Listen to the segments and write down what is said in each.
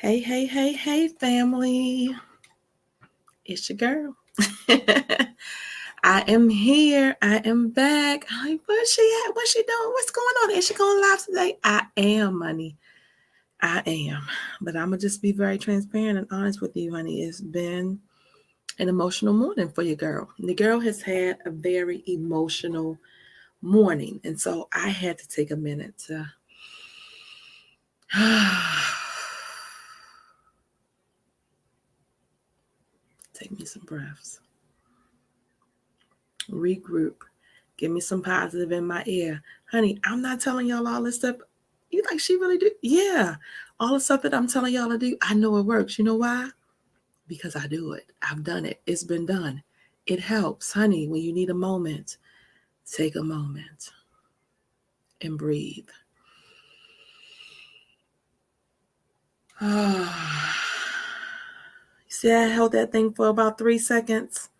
Hey, hey, hey, hey, family. It's your girl. I am here. I am back. Like, where's she at? What's she doing? What's going on? Is she going live today? I am, honey. I am. But I'm going to just be very transparent and honest with you, honey. It's been an emotional morning for your girl. The girl has had a very emotional morning. And so I had to take a minute to take me some breaths, regroup, give me some positive in my ear. Honey, I'm not telling y'all all this stuff. You like she really do? Yeah. All the stuff that I'm telling y'all to do, I know it works. You know why? Because I do it. I've done it. It's been done. It helps, honey. When you need a moment, take a moment and breathe. See, I held that thing for about 3 seconds.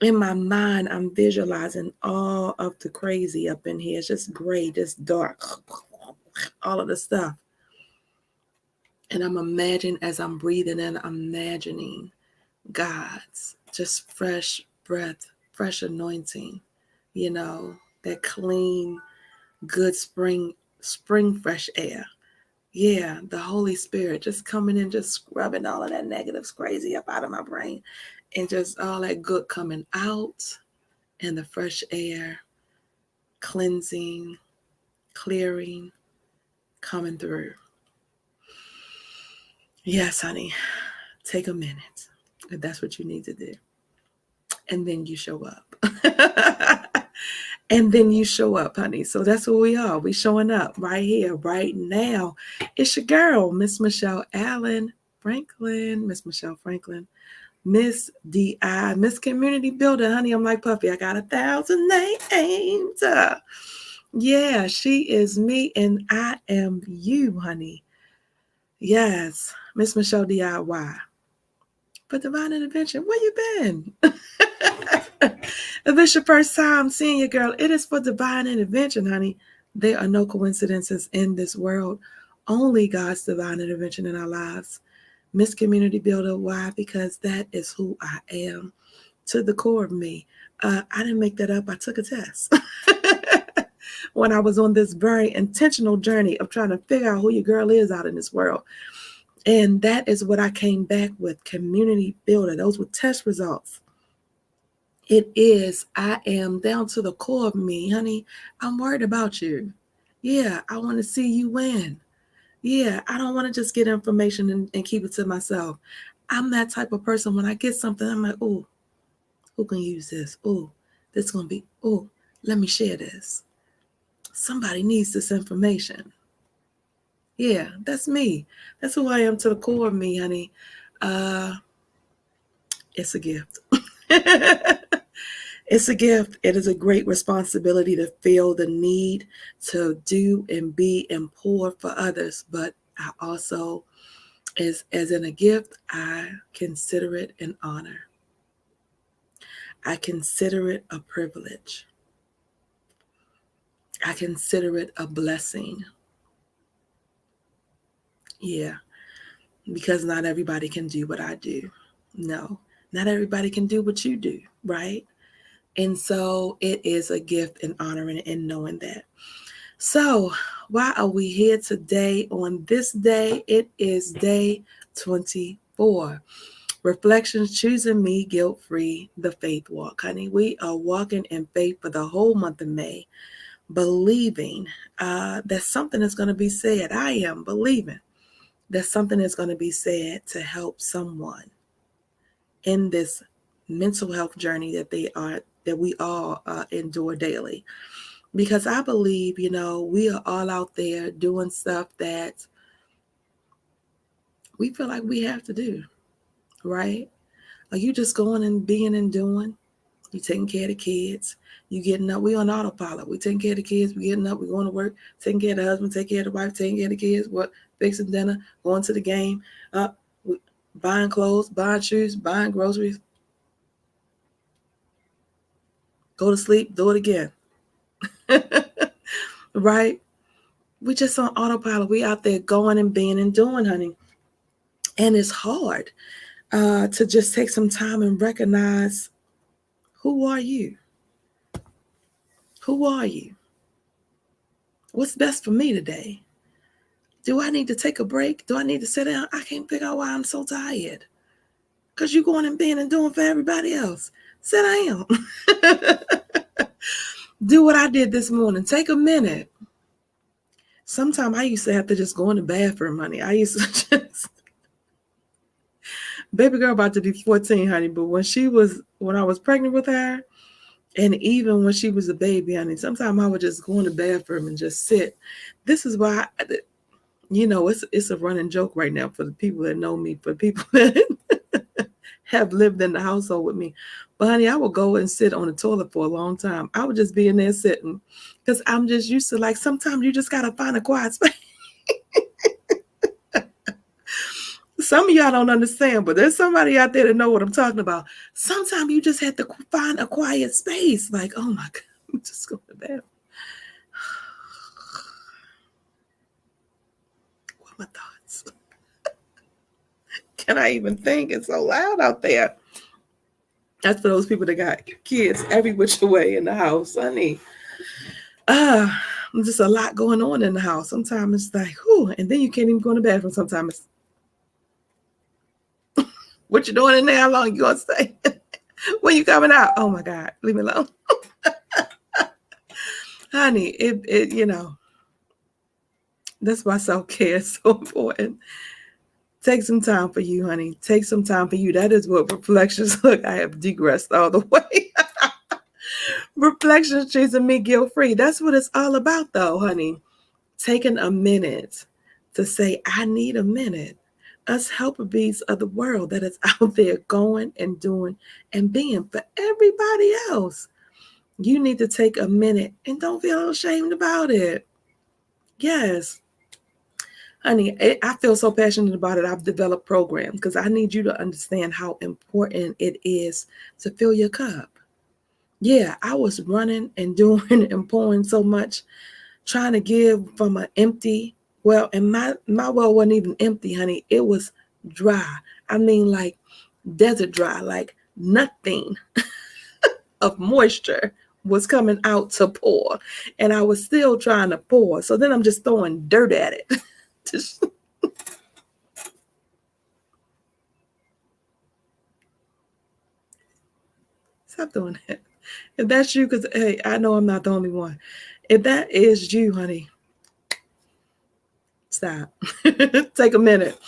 In my mind, I'm visualizing all of the crazy up in here. It's just gray, just dark, all of the stuff. And I'm imagining as I'm breathing in, I'm imagining God's just fresh breath, fresh anointing, that clean, good spring fresh air. Yeah, the Holy Spirit just coming in, just scrubbing all of that negative crazy up out of my brain and just all that good coming out and the fresh air cleansing, clearing, coming through. Yes, honey, take a minute if that's what you need to do. And then you show up. And then you show up, honey. So that's who we are. We showing up right here, right now. It's your girl, Miss Michelle Allen Franklin. Miss Michelle Franklin. Miss D.I. Miss Community Builder, honey. I'm like Puffy. I got 1,000 names. Yeah, she is me and I am you, honey. Yes, Miss Michelle DIY. But Divine Intervention, where you been? If it's your first time seeing your girl, it is for divine intervention, honey. There are no coincidences in this world, only God's divine intervention in our lives. Miss Community Builder, why? Because that is who I am to the core of me. I didn't make that up. I took a test when I was on this very intentional journey of trying to figure out who your girl is out in this world. And that is what I came back with, Community Builder. Those were test results. It is, I am down to the core of me, honey. I'm worried about you. Yeah, I want to see you win. Yeah, I don't want to just get information and keep it to myself. I'm that type of person. When I get something, I'm like, oh, who can use this? Oh, this going to be, oh, let me share this. Somebody needs this information. Yeah, that's me. That's who I am to the core of me, honey. Uh, it's a gift. It's a gift. It is a great responsibility to feel the need to do and be and pour for others. But I also, as in a gift, I consider it an honor. I consider it a privilege. I consider it a blessing. Yeah, because not everybody can do what I do. No, not everybody can do what you do, right? And so it is a gift and honoring and knowing that. So, why are we here today on this day? It is day 24. Reflections, choosing me guilt free, the faith walk. Honey, we are walking in faith for the whole month of May, believing that something is going to be said. I am believing that something is going to be said to help someone in this mental health journey that we all endure daily. Because I believe, we are all out there doing stuff that we feel like we have to do, right? Are you just going and being and doing? You taking care of the kids. You getting up. We on autopilot. We taking care of the kids. We getting up. We going to work. Taking care of the husband. Taking care of the wife. Taking care of the kids. What? Fixing dinner. Going to the game. Buying clothes. Buying shoes. Buying groceries. Go to sleep. Do it again. Right? We just on autopilot. We out there going and being and doing, honey. And it's hard to just take some time and recognize, who are you? Who are you? What's best for me today? Do I need to take a break? Do I need to sit down? I can't figure out why I'm so tired. Because you're going and being and doing for everybody else. Sit down. Do what I did this morning. Take a minute. Sometimes I used to have to just go in the bathroom, honey. I used to just, baby girl about to be 14, honey. But when I was pregnant with her, and even when she was a baby, honey, sometimes I would just go in the bathroom and just sit. This is why, it's a running joke right now for the people that know me, for people that have lived in the household with me. But honey, I would go and sit on the toilet for a long time. I would just be in there sitting because I'm just used to, like, sometimes you just got to find a quiet space. Some of y'all don't understand, but there's somebody out there that know what I'm talking about. Sometimes you just have to find a quiet space. Like, oh my God, I'm just going to bed. What are my thoughts? Can I even think? It's so loud out there. That's for those people that got kids every which way in the house, honey. Just a lot going on in the house. Sometimes it's like, whew, and then you can't even go in the bathroom. Sometimes it's, what you doing in there? How long you gonna stay? When you coming out? Oh my God, leave me alone. Honey, it that's why self-care is so important. Take some time for you, honey. Take some time for you. That is what reflections look. I have digressed all the way. Reflections choosing me guilt-free. That's what it's all about, though, honey. Taking a minute to say, I need a minute. Us helper bees of the world that is out there going and doing and being for everybody else. You need to take a minute and don't feel ashamed about it. Yes. Honey, I feel so passionate about it. I've developed programs because I need you to understand how important it is to fill your cup. Yeah, I was running and doing and pouring so much, trying to give from an empty well, and my well wasn't even empty, honey. It was dry. I mean, like desert dry, like nothing of moisture was coming out to pour, and I was still trying to pour. So then I'm just throwing dirt at it. Just stop doing that. If that's you, because hey, I know I'm not the only one. If that is you, honey, stop. Take a minute.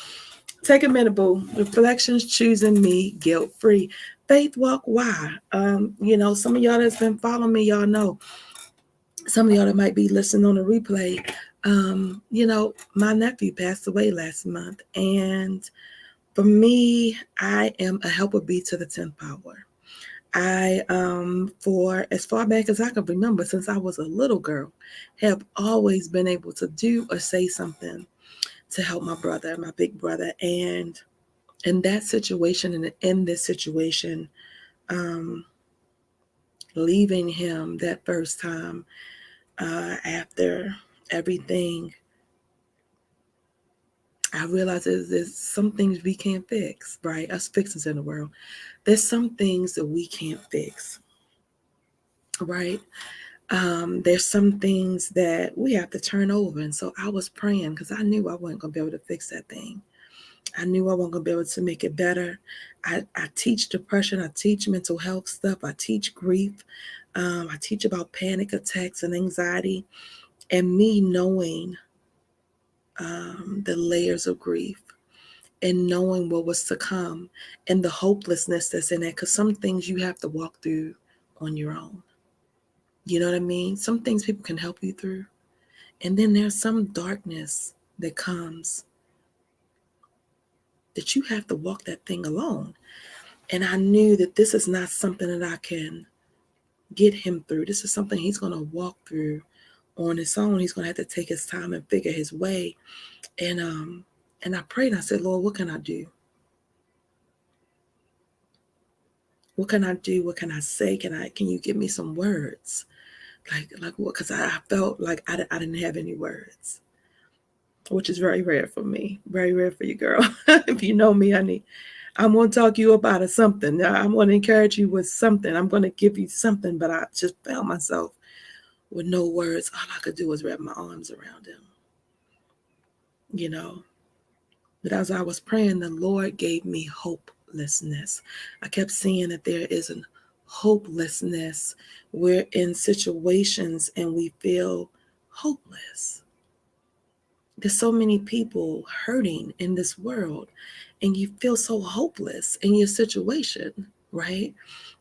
Take a minute, boo. Reflections choosing me guilt-free. Faith walk, why? Some of y'all that's been following me, y'all know. Some of y'all that might be listening on the replay, my nephew passed away last month. And for me, I am a helper bee to the 10th power. I, for as far back as I can remember, since I was a little girl, have always been able to do or say something to help my brother, my big brother. And in that situation and in this situation, leaving him that first time after everything, I realized there's some things we can't fix, right? Us fixers in the world. There's some things that we can't fix, right? There's some things that we have to turn over. And so I was praying because I knew I wasn't going to be able to fix that thing. I knew I wasn't going to be able to make it better. I teach depression. I teach mental health stuff. I teach grief. I teach about panic attacks and anxiety. And me knowing the layers of grief and knowing what was to come and the hopelessness that's in it. Because some things you have to walk through on your own. You know what I mean? Some things people can help you through. And then there's some darkness that comes that you have to walk that thing alone. And I knew that this is not something that I can get him through. This is something he's going to walk through on his own. He's going to have to take his time and figure his way. And I prayed and I said, Lord, what can I do? What can I do? What can I say? Can you give me some words? Like what? Because I felt like I didn't have any words. which is very rare for me. Very rare for you, girl. If you know me, honey, I'm going to talk to you about something. I'm going to encourage you with something. I'm going to give you something, but I just found myself with no words. All I could do was wrap my arms around him, you know. But as I was praying, the Lord gave me hopelessness. I kept seeing that there is an hopelessness. We're in situations and we feel hopeless. There's so many people hurting in this world, and you feel so hopeless in your situation, right?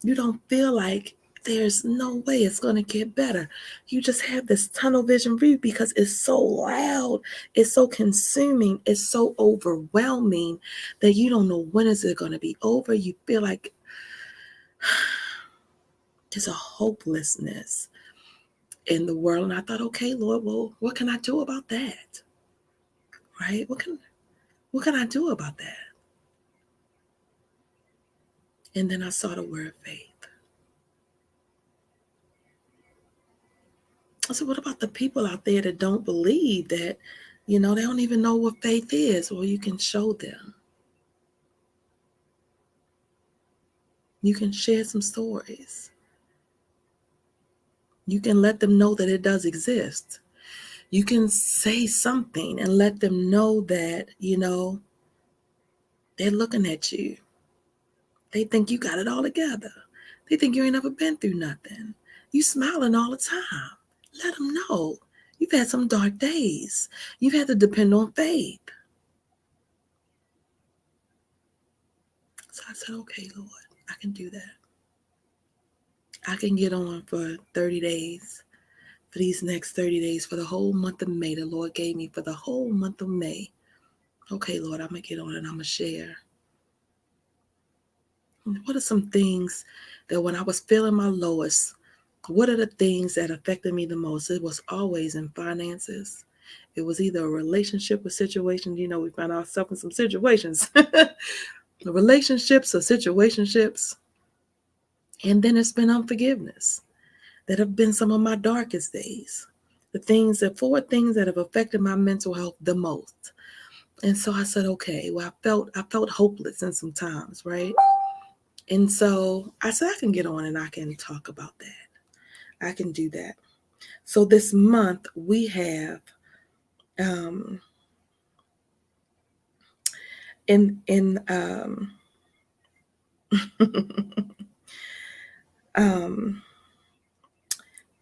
You don't feel like there's no way it's going to get better. You just have this tunnel vision view because it's so loud, it's so consuming, it's so overwhelming that you don't know when is it going to be over. You feel like there's a hopelessness in the world. And I thought, okay, Lord, well, what can I do about that? Right? What can I do about that? And then I saw the word faith. I said, what about the people out there that don't believe that, they don't even know what faith is? Well, you can show them. You can share some stories. You can let them know that it does exist. You can say something and let them know that, they're looking at you. They think you got it all together. They think you ain't never been through nothing. You smiling all the time. Let them know. You've had some dark days. You've had to depend on faith. So I said, okay, Lord, I can do that. I can get on for 30 days, for these next 30 days, for the whole month of May. The Lord gave me for the whole month of May. Okay, Lord, I'm going to get on and I'm going to share. What are some things that when I was feeling my lowest, what are the things that affected me the most? It was always in finances. It was either a relationship or situation. We found ourselves in some situations. Relationships or situationships. And then it's been unforgiveness. That have been some of my darkest days. Four things that have affected my mental health the most. And so I said, okay, well, I felt hopeless in some times, right? And so I said, I can get on and I can talk about that. I can do that. So this month we have in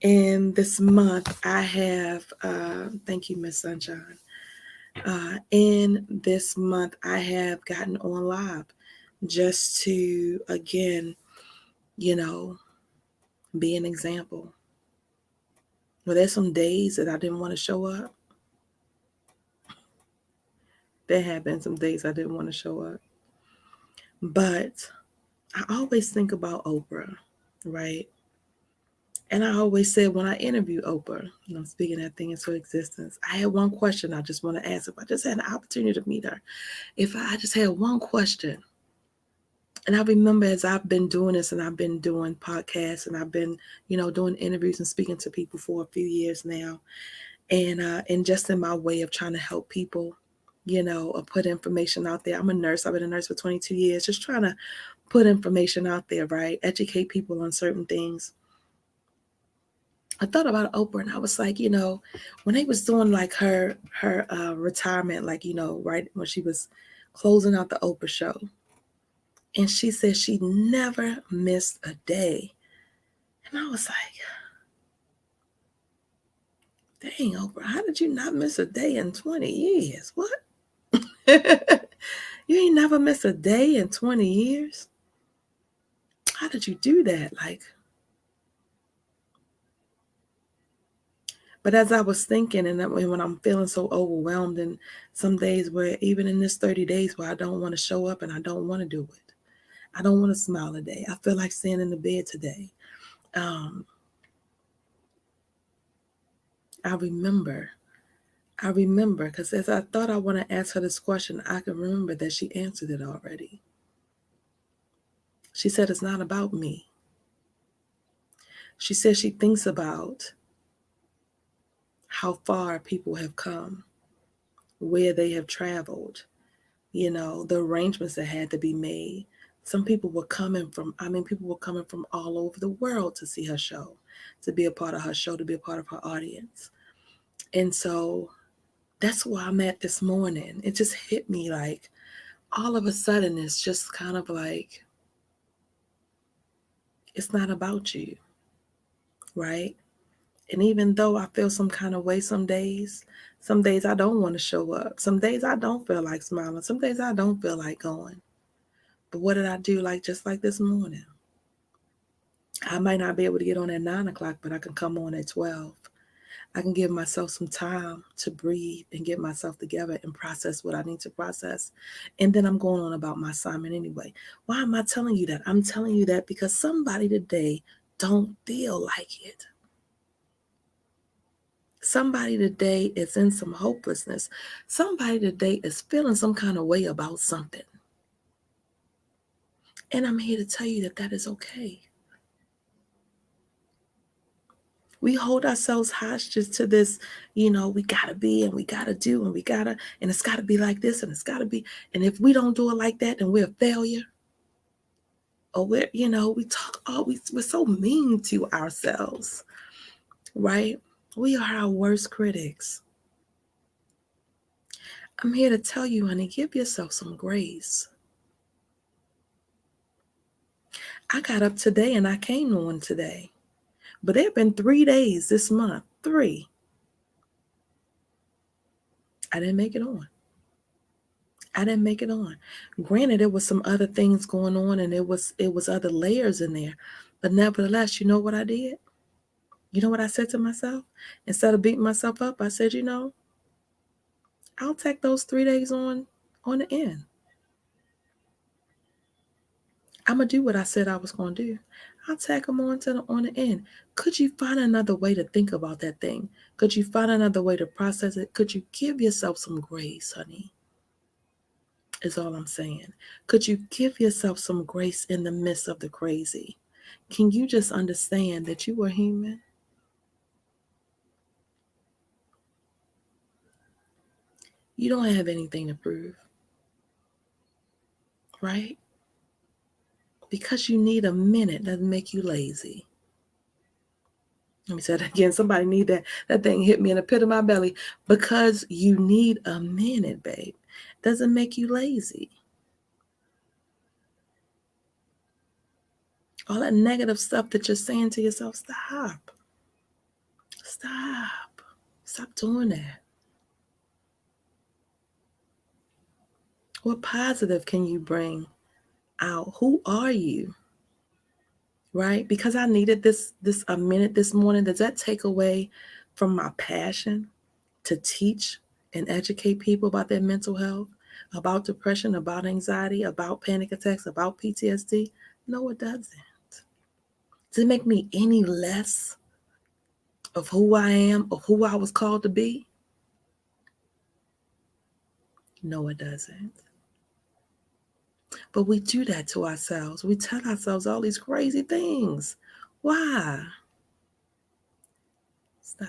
in this month I have thank you, Miss Sunshine. In this month I have gotten on live just to again, be an example. Well, there's some days that I didn't want to show up. There have been some days I didn't want to show up. But I always think about Oprah, right? And I always said when I interview Oprah, speaking that thing into existence, I had one question I just want to ask. If I just had an opportunity to meet her, if I just had one question. And I remember as I've been doing this and I've been doing podcasts and I've been, doing interviews and speaking to people for a few years now. And just in my way of trying to help people, or put information out there. I'm a nurse. I've been a nurse for 22 years, just trying to put information out there, right? Educate people on certain things. I thought about Oprah and I was like, when they was doing like her retirement, like, right when she was closing out the Oprah show, and she said she never missed a day. And I was like, dang, Oprah, how did you not miss a day in 20 years? What? You ain't never missed a day in 20 years? How did you do that? But as I was thinking, and when I'm feeling so overwhelmed, and some days where even in this 30 days where I don't want to show up and I don't want to do it. I don't want to smile today. I feel like staying in the bed today. I remember, because as I thought I want to ask her this question, I can remember that she answered it already. She said, it's not about me. She said she thinks about how far people have come where they have traveled, the arrangements that had to be made. Some people were coming from, people were coming from all over the world to see her show, to be a part of her show, to be a part of her audience. And so that's where I'm at this morning. It just hit me like all of a sudden, it's just kind of like, it's not about you, right? And even though I feel some kind of way some days I don't want to show up. Some days I don't feel like smiling. Some days I don't feel like going. But what did I do? Just like this morning, I might not be able to get on at 9 o'clock, but I can come on at 12. I can give myself some time to breathe and get myself together and process what I need to process. And then I'm going on about my assignment anyway. Why am I telling you that? I'm telling you that because somebody today don't feel like it. Somebody today is in some hopelessness. Somebody today is feeling some kind of way about something. And I'm here to tell you that that is okay. We hold ourselves hostages to this, we got to be and we got to do and and it's got to be like this and it's got to be. And if we don't do it like that, then we're a failure. Or we talk, we're so mean to ourselves, right? We are our worst critics. I'm here to tell you, honey, give yourself some grace. I got up today and I came on today. But there have been 3 days this month. 3. I didn't make it on. Granted, there was some other things going on and it was other layers in there. But nevertheless, you know what I did? You know what I said to myself? Instead of beating myself up, I said, I'll take those 3 days on the end. I'm going to do what I said I was going to do. I'll tack them on the end. Could you find another way to think about that thing? Could you find another way to process it? Could you give yourself some grace, honey? Is all I'm saying. Could you give yourself some grace in the midst of the crazy? Can you just understand that you are human? You don't have anything to prove, right? Because you need a minute doesn't make you lazy. Let me say that again. Somebody need that thing hit me in the pit of my belly. Because you need a minute, babe, doesn't make you lazy. All that negative stuff that you're saying to yourself, stop. Stop doing that. What positive can you bring out? Who are you? Right? Because I needed this a minute this morning. Does that take away from my passion to teach and educate people about their mental health, about depression, about anxiety, about panic attacks, about PTSD? No, it doesn't. Does it make me any less of who I am, of who I was called to be? No, it doesn't. But we do that to ourselves. We tell ourselves all these crazy things. Why? Stop.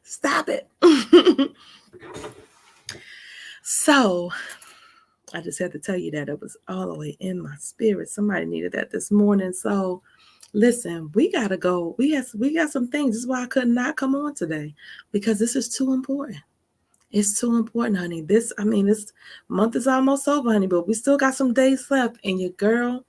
Stop it. So, I just had to tell you that it was all the way in my spirit. Somebody needed that this morning. So, listen, we got to go. We got some things. This is why I could not come on today, because this is too important. It's too important, honey. This month is almost over, honey, but we still got some days left. And your girl,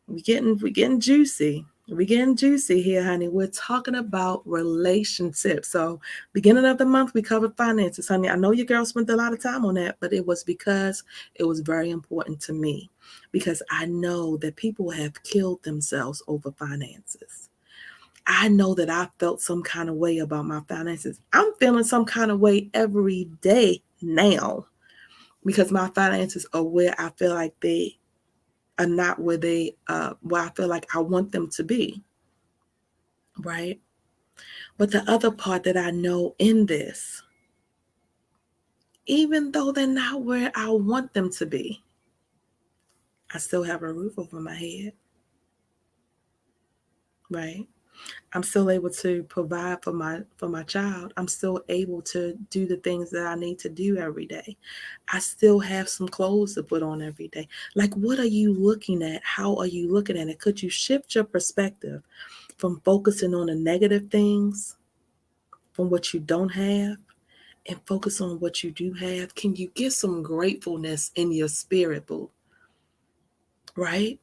we getting juicy. We're getting juicy here, honey. We're talking about relationships. So, beginning of the month, we covered finances, honey. I know your girl spent a lot of time on that, but it was because it was very important to me. Because I know that people have killed themselves over finances. I know that I felt some kind of way about my finances. I'm feeling some kind of way every day now because my finances are where I feel like they are not where I feel like I want them to be, right? But the other part that I know in this, even though they're not where I want them to be, I still have a roof over my head, right? I'm still able to provide for my child. I'm still able to do the things that I need to do every day. I still have some clothes to put on every day. Like, what are you looking at? How are you looking at it? Could you shift your perspective from focusing on the negative things, from what you don't have, and focus on what you do have? Can you get some gratefulness in your spirit, boo? Right?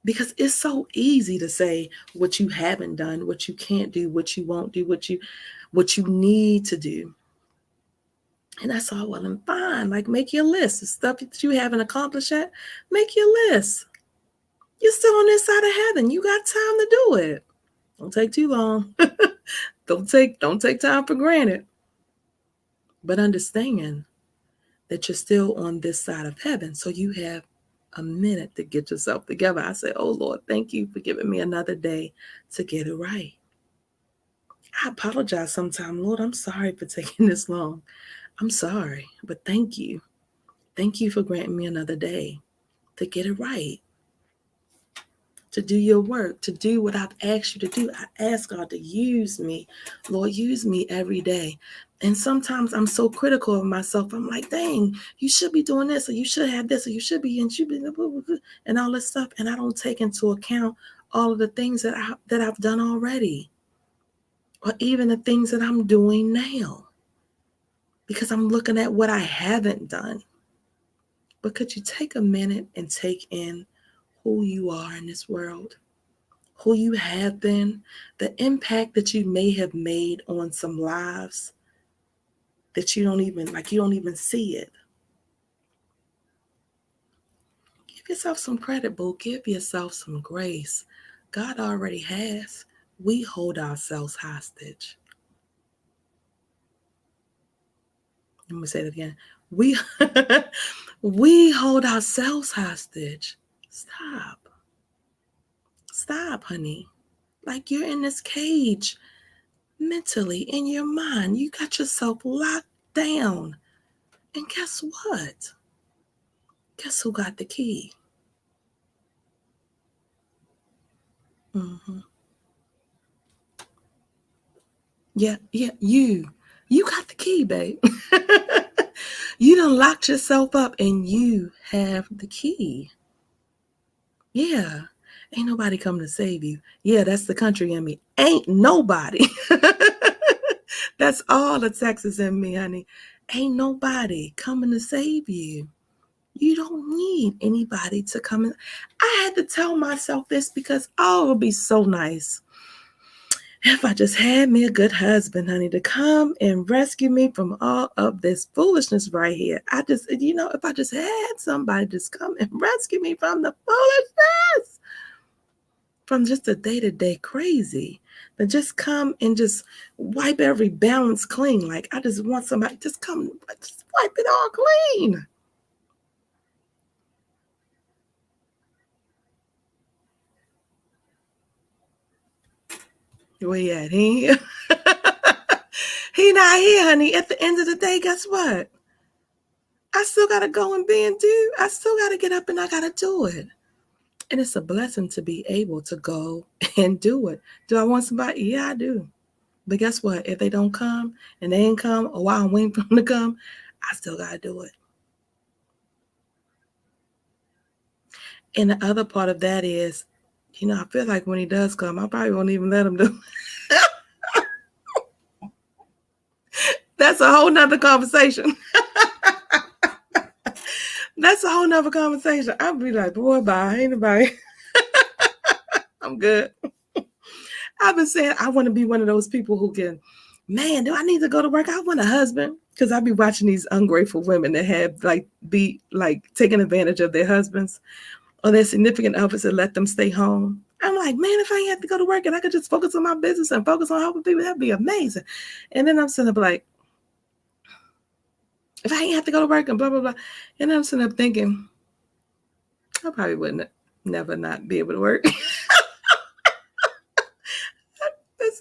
Because it's so easy to say what you haven't done, what you can't do, what you won't do, what you need to do. And that's all well and fine. Like, make your list. The stuff that you haven't accomplished yet, make your list. You're still on this side of heaven. You got time to do it. Don't take too long. don't take time for granted. But understand that you're still on this side of heaven. So you have a minute to get yourself together. I say, oh Lord, thank you for giving me another day to get it right. I apologize sometimes. Lord, I'm sorry for taking this long. I'm sorry, but thank you. Thank you for granting me another day to get it right, to do your work, to do what I've asked you to do. I ask God to use me. Lord, use me every day. And sometimes I'm so critical of myself. I'm like, dang, you should be doing this, or you should have this, or you should be, and all this stuff. And I don't take into account all of the things that I've done already, or even the things that I'm doing now, because I'm looking at what I haven't done. But could you take a minute and take in who you are in this world, who you have been, the impact that you may have made on some lives that you don't even see it. Give yourself some credit, boo. Give yourself some grace. God already has. We hold ourselves hostage. Let me say it again. We hold ourselves hostage. Stop, honey. Like, you're in this cage mentally, in your mind. You got yourself locked down. And guess what? Guess who got the key? Mm-hmm. Yeah, you. You got the key, babe. You done locked yourself up and you have the key. Yeah. Ain't nobody coming to save you. Yeah, that's the country in me. Ain't nobody. That's all the Texas in me, honey. Ain't nobody coming to save you. You don't need anybody to come in. I had to tell myself this because, oh, it would be so nice if I just had me a good husband, honey, to come and rescue me from all of this foolishness right here. If I just had somebody just come and rescue me from the foolishness, from just the day-to-day crazy, that just come and just wipe every balance clean. Like, I just want somebody just come, just wipe it all clean. Where you at? He he not here, honey. At the end of the day, guess what? I still gotta go and be and do. I still gotta get up and I gotta do it. And it's a blessing to be able to go and do it. Do I want somebody? Yeah, I do. But guess what? If they don't come and they ain't come, or while I'm waiting for them to come, I still gotta do it. And the other part of that is, I feel like when he does come, I probably won't even let him do it. That's a whole nother conversation. That's a whole nother conversation. I'll be like, boy, bye. Ain't nobody. I'm good. I've been saying I want to be one of those people who can, man, do I need to go to work? I want a husband. Because I be watching these ungrateful women that have be taking advantage of their husbands or their significant others and let them stay home. I'm like, man, if I ain't have to go to work and I could just focus on my business and focus on helping people, that'd be amazing. And then I'm sitting up like, if I ain't have to go to work and blah, blah, blah. And I'm sitting up thinking, I probably wouldn't never not be able to work.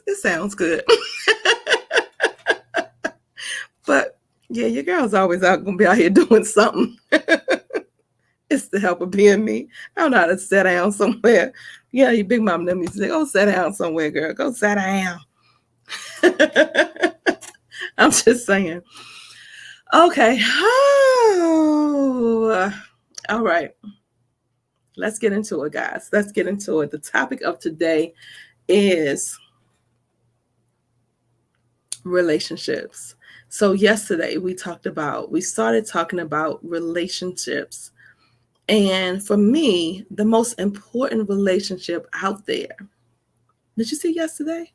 It sounds good. But yeah, your girl's always going to be out here doing something. It's the help of being me. I don't know how to sit down somewhere. Yeah, your big mom let me say, go sit down somewhere, girl. Go sit down. I'm just saying. Okay. Oh, all right. Let's get into it, guys. Let's get into it. The topic of today is relationships. So, yesterday we started talking about relationships. And for me, the most important relationship out there. Did you see yesterday?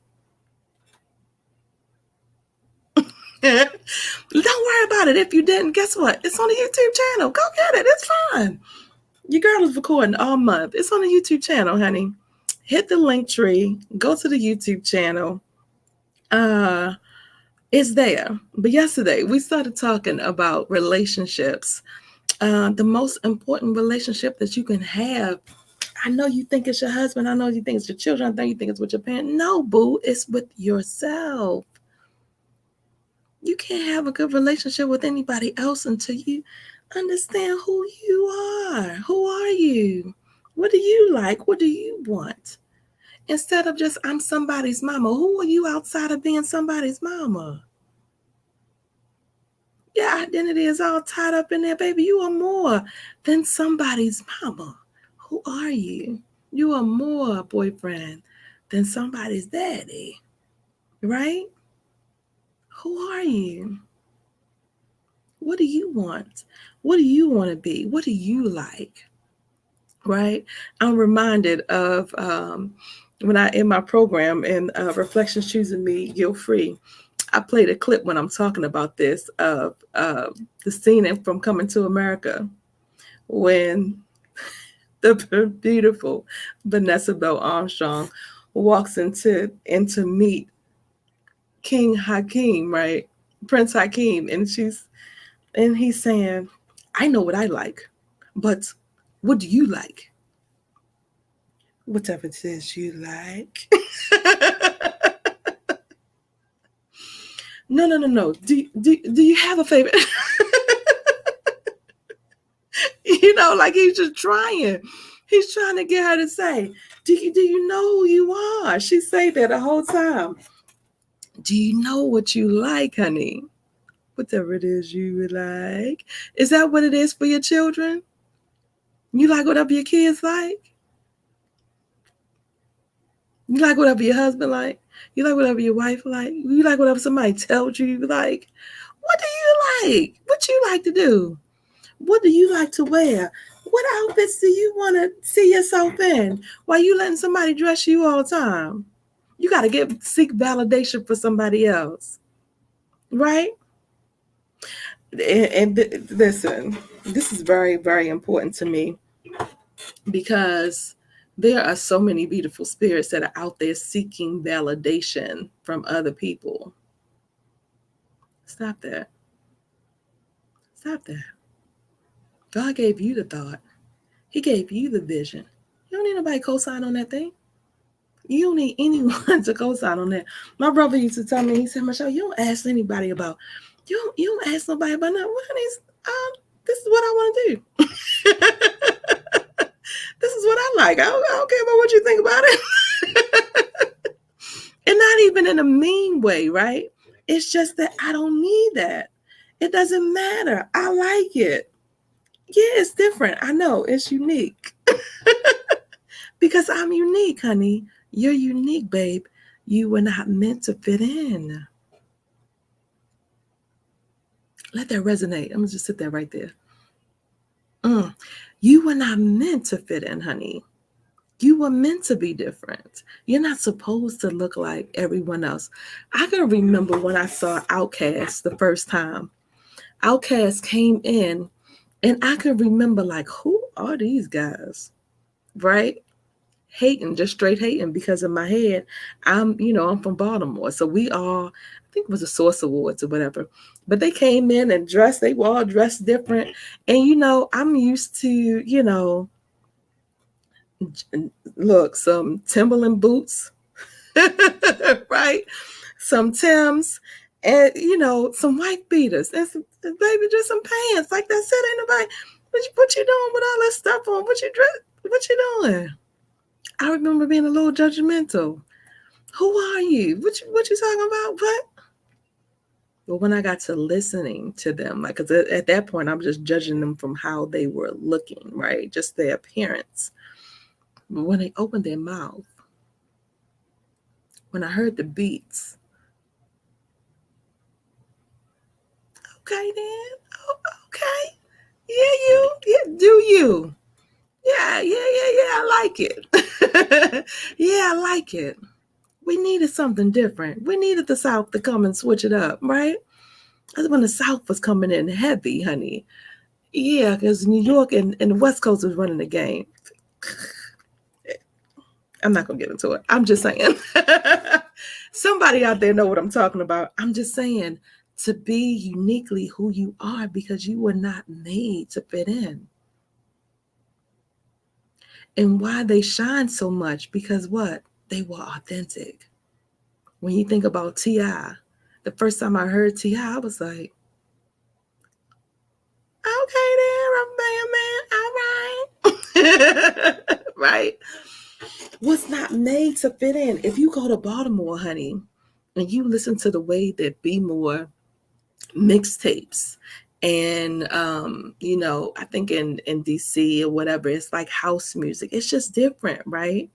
Don't worry about it. If you didn't, guess what? It's on the YouTube channel. Go get it. It's fine. Your girl is recording all month. It's on the YouTube channel, honey. Hit the link tree. Go to the YouTube channel. It's there. But yesterday we started talking about relationships. The most important relationship that you can have. I know you think it's your husband. I know you think it's your children. I know you think it's with your parents. No, boo. It's with yourself. You can't have a good relationship with anybody else until you understand who you are. Who are you? What do you like? What do you want? Instead of just, I'm somebody's mama. Who are you outside of being somebody's mama? Your identity is all tied up in there, baby. You are more than somebody's mama. Who are you? You are more, boyfriend, than somebody's daddy, right? Who are you? What do you want? What do you want to be? What do you like? Right? I'm reminded of when I in my program in Reflections Choosing Me Guilt Free. I played a clip when I'm talking about this of the scene from Coming to America when the beautiful Vanessa Bell Armstrong walks into meet King Hakeem, right? Prince Hakeem, and he's saying, I know what I like, but what do you like? Whatever it is you like. No. Do you have a favorite? Like he's just trying. He's trying to get her to say, do you know who you are? She say that the whole time. Do you know what you like, honey? Whatever it is you like. Is that what it is for your children? You like whatever your kids like? You like whatever your husband like? You like whatever your wife like? You like whatever somebody tells you like? What do you like? What you like to do? What do you like to wear? What outfits do you want to see yourself in? Why you letting somebody dress you all the time? You got to seek validation for somebody else, right? And listen, this is very, very important to me because there are so many beautiful spirits that are out there seeking validation from other people. Stop that. Stop that. God gave you the thought. He gave you the vision. You don't need nobody co-sign on that thing. You don't need anyone to co-sign on that. My brother used to tell me, he said, Michelle, you don't ask anybody about, you don't ask nobody about nothing. This is what I want to do. This is what I like. I don't care about what you think about it. And not even in a mean way, right? It's just that I don't need that. It doesn't matter. I like it. Yeah, it's different. I know it's unique. Because I'm unique, honey. You're unique, babe. You were not meant to fit in. Let that resonate. I'm going to just sit there right there. You were not meant to fit in, honey. You were meant to be different. You're not supposed to look like everyone else. I can remember when I saw Outkast the first time. Outkast came in, and I can remember, like, who are these guys? Right? Hating, just straight hating, because in my head, I'm from Baltimore. So we all, I think it was the Source Awards or whatever. But they came in and they were all dressed different. And, I'm used to, look, some Timberland boots, right? Some Tims, and some white beaters, and baby, just some pants. Like that's it, ain't nobody. What you doing with all that stuff on? What you doing? I remember being a little judgmental. Who are you? What you talking about? What? But when I got to listening to them, like, 'cause at that point, I'm just judging them from how they were looking, right? Just their appearance. But when they opened their mouth, when I heard the beats, okay, then, okay, yeah, do you? Yeah, I like it. Yeah, I like it. We needed something different. We needed the South to come and switch it up, right? That's when the South was coming in heavy, honey. Yeah, because New York and the West Coast was running the game. I'm not gonna get into it. I'm just saying. Somebody out there know what I'm talking about. I'm just saying to be uniquely who you are because you were not made to fit in. And why they shine so much? Because what? They were authentic. When you think about T.I., the first time I heard T.I., I was like, okay, there, I'm man, all right. Right? Was not made to fit in. If you go to Baltimore, honey, and you listen to the way that Be More mixtapes, and I think in DC or whatever, it's like house music. It's just different, right?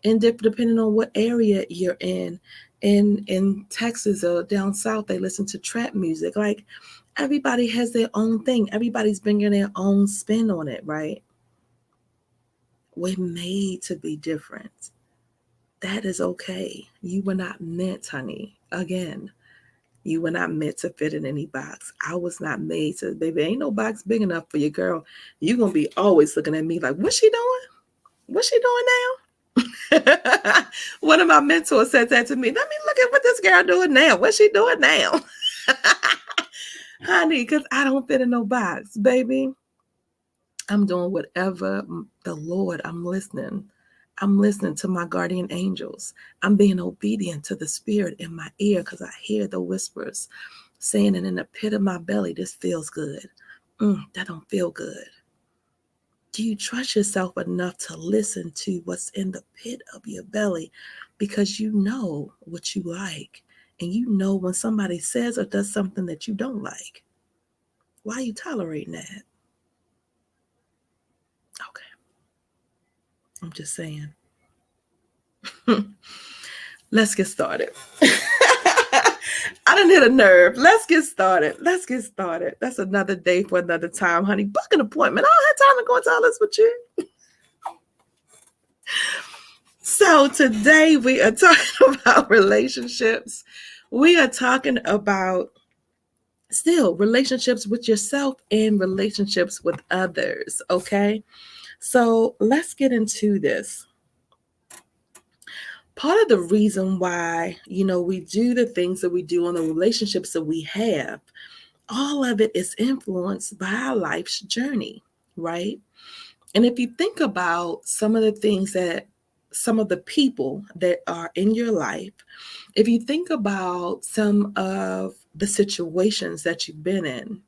And depending on what area you're in. In Texas or down south, they listen to trap music. Like, everybody has their own thing. Everybody's bringing their own spin on it, right? We're made to be different. That is okay. You were not meant, honey. Again, you were not meant to fit in any box. I was not made to, baby. Ain't no box big enough for your girl. You're going to be always looking at me like, what's she doing? What's she doing now? One of my mentors said that to me. Let me look at what this girl doing now. What's she doing now? Honey, because I don't fit in no box, baby. I'm doing whatever the Lord, I'm listening. I'm listening to my guardian angels. I'm being obedient to the spirit in my ear because I hear the whispers saying it in the pit of my belly. This feels good. That don't feel good. Do you trust yourself enough to listen to what's in the pit of your belly? Because you know what you like. And you know when somebody says or does something that you don't like. Why are you tolerating that? Okay. I'm just saying. Let's get started. I done hit a nerve. Let's get started. That's another day for another time, honey. Book an appointment. I don't have time to go into all this with you. So today we are talking about relationships. We are talking about still relationships with yourself and relationships with others. Okay. So let's get into this. Part of the reason why, we do the things that we do on the relationships that we have, all of it is influenced by our life's journey, right? And if you think about some of the things that some of the people that are in your life, if you think about some of the situations that you've been in,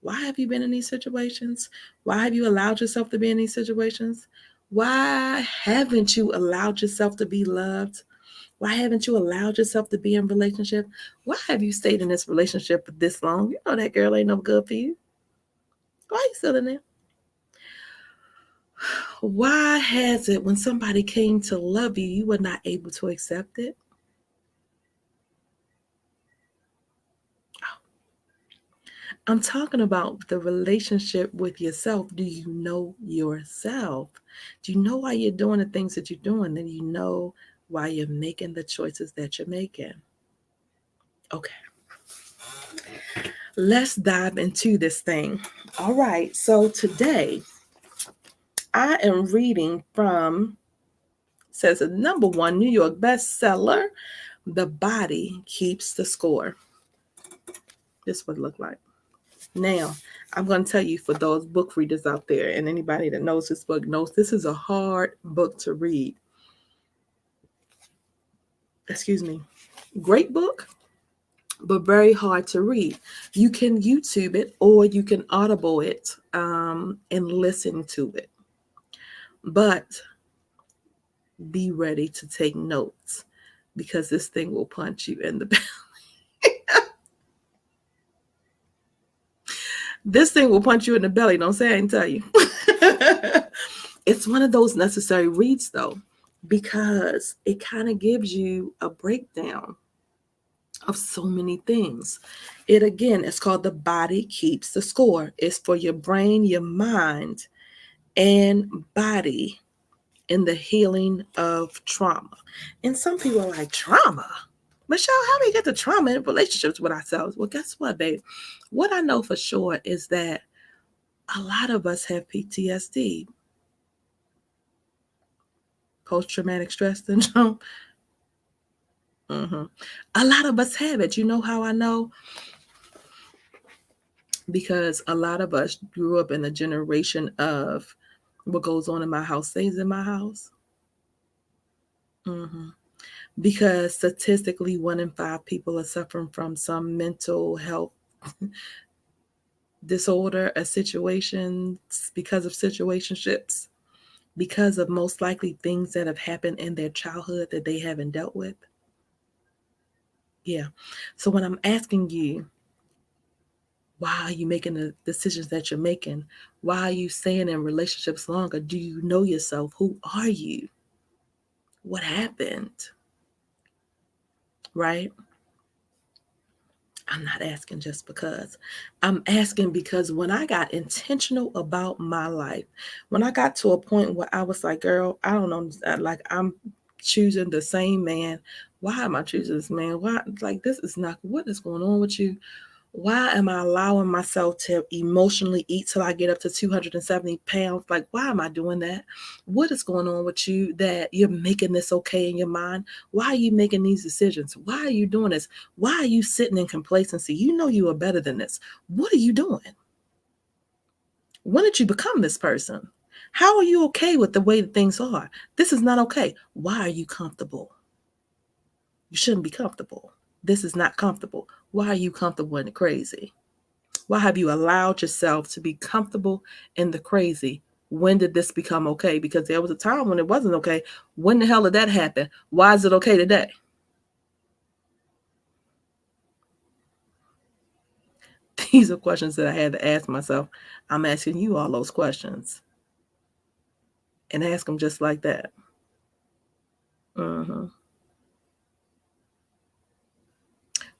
why have you been in these situations? Why have you allowed yourself to be in these situations? Why haven't you allowed yourself to be loved? Why haven't you allowed yourself to be in a relationship? Why have you stayed in this relationship for this long? You know that girl ain't no good for you. Why are you still in there? Why has it when somebody came to love you, you were not able to accept it? I'm talking about the relationship with yourself. Do you know yourself? Do you know why you're doing the things that you're doing? Then you know why you're making the choices that you're making. Okay. Let's dive into this thing. All right. So today I am reading from, says a #1 New York bestseller, The Body Keeps the Score. This would look like. Now, I'm going to tell you, for those book readers out there and anybody that knows this book knows this is a hard book to read. Excuse me. Great book, but very hard to read. You can YouTube it or you can audible it and listen to it. But be ready to take notes because this thing will punch you in the belly. This thing will punch you in the belly. Don't say I didn't tell you. It's one of those necessary reads, though, because it kind of gives you a breakdown of so many things. It again, it's called The Body Keeps the Score. It's for your brain, your mind, and body in the healing of trauma. And some people are like, trauma? Michelle, how do we get to trauma in relationships with ourselves? Well, guess what, babe? What I know for sure is that a lot of us have PTSD, post-traumatic stress syndrome. Mm-hmm. A lot of us have it. You know how I know? Because a lot of us grew up in a generation of what goes on in my house stays in my house. Mm-hmm. Because statistically, 1 in 5 people are suffering from some mental health disorder, a situation because of situationships, because of most likely things that have happened in their childhood that they haven't dealt with. Yeah. So when I'm asking you, why are you making the decisions that you're making? Why are you staying in relationships longer? Do you know yourself? Who are you? What happened? Right? I'm not asking just because. I'm asking because when I got intentional about my life, when I got to a point where I was like, girl, I don't know, like I'm choosing the same man. Why am I choosing this man? Why? Like, this is not, what is going on with you? Why am I allowing myself to emotionally eat till I get up to 270 pounds? Like, why am I doing that? What is going on with you that you're making this okay in your mind? Why are you making these decisions? Why are you doing this? Why are you sitting in complacency? You know you are better than this. What are you doing? When did you become this person? How are you okay with the way that things are? This is not okay. Why are you comfortable? You shouldn't be comfortable. This is not comfortable. Why are you comfortable in the crazy? Why have you allowed yourself to be comfortable in the crazy? When did this become okay? Because there was a time when it wasn't okay. When the hell did that happen? Why is it okay today? These are questions that I had to ask myself. I'm asking you all those questions and ask them just like that. Mm-hmm.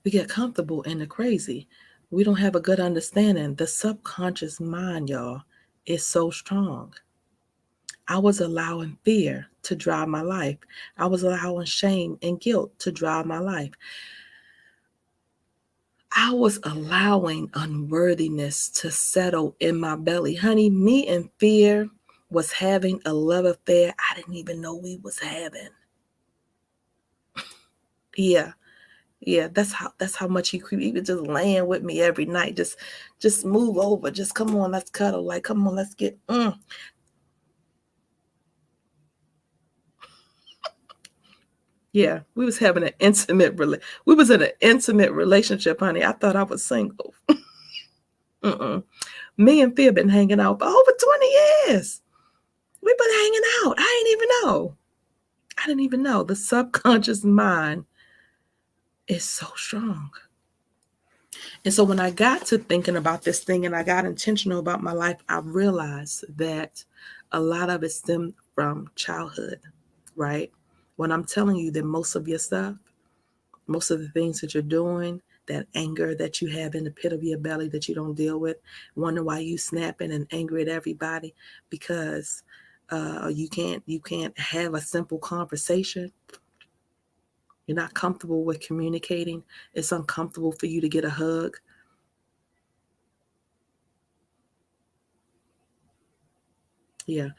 We get comfortable in the crazy. We don't have a good understanding. The subconscious mind, y'all, is so strong. I was allowing fear to drive my life. I was allowing shame and guilt to drive my life. I was allowing unworthiness to settle in my belly. Honey, me and fear was having a love affair I didn't even know we was having. Yeah. Yeah, that's how much he creeped. He was just laying with me every night. Just move over. Just come on, let's cuddle. Like, come on, let's get Yeah, we was having an intimate we was in an intimate relationship, honey. I thought I was single. Mm-mm. Me and Phil been hanging out for over 20 years. We've been hanging out. I didn't even know. I didn't even know. The subconscious mind is so strong. And so when I got to thinking about this thing and I got intentional about my life, I realized that a lot of it stemmed from childhood, right? When I'm telling you that most of your stuff, most of the things that you're doing, that anger that you have in the pit of your belly that you don't deal with, wonder why you snapping and angry at everybody because you can't have a simple conversation. You're not comfortable with communicating. It's uncomfortable for you to get a hug. Yeah,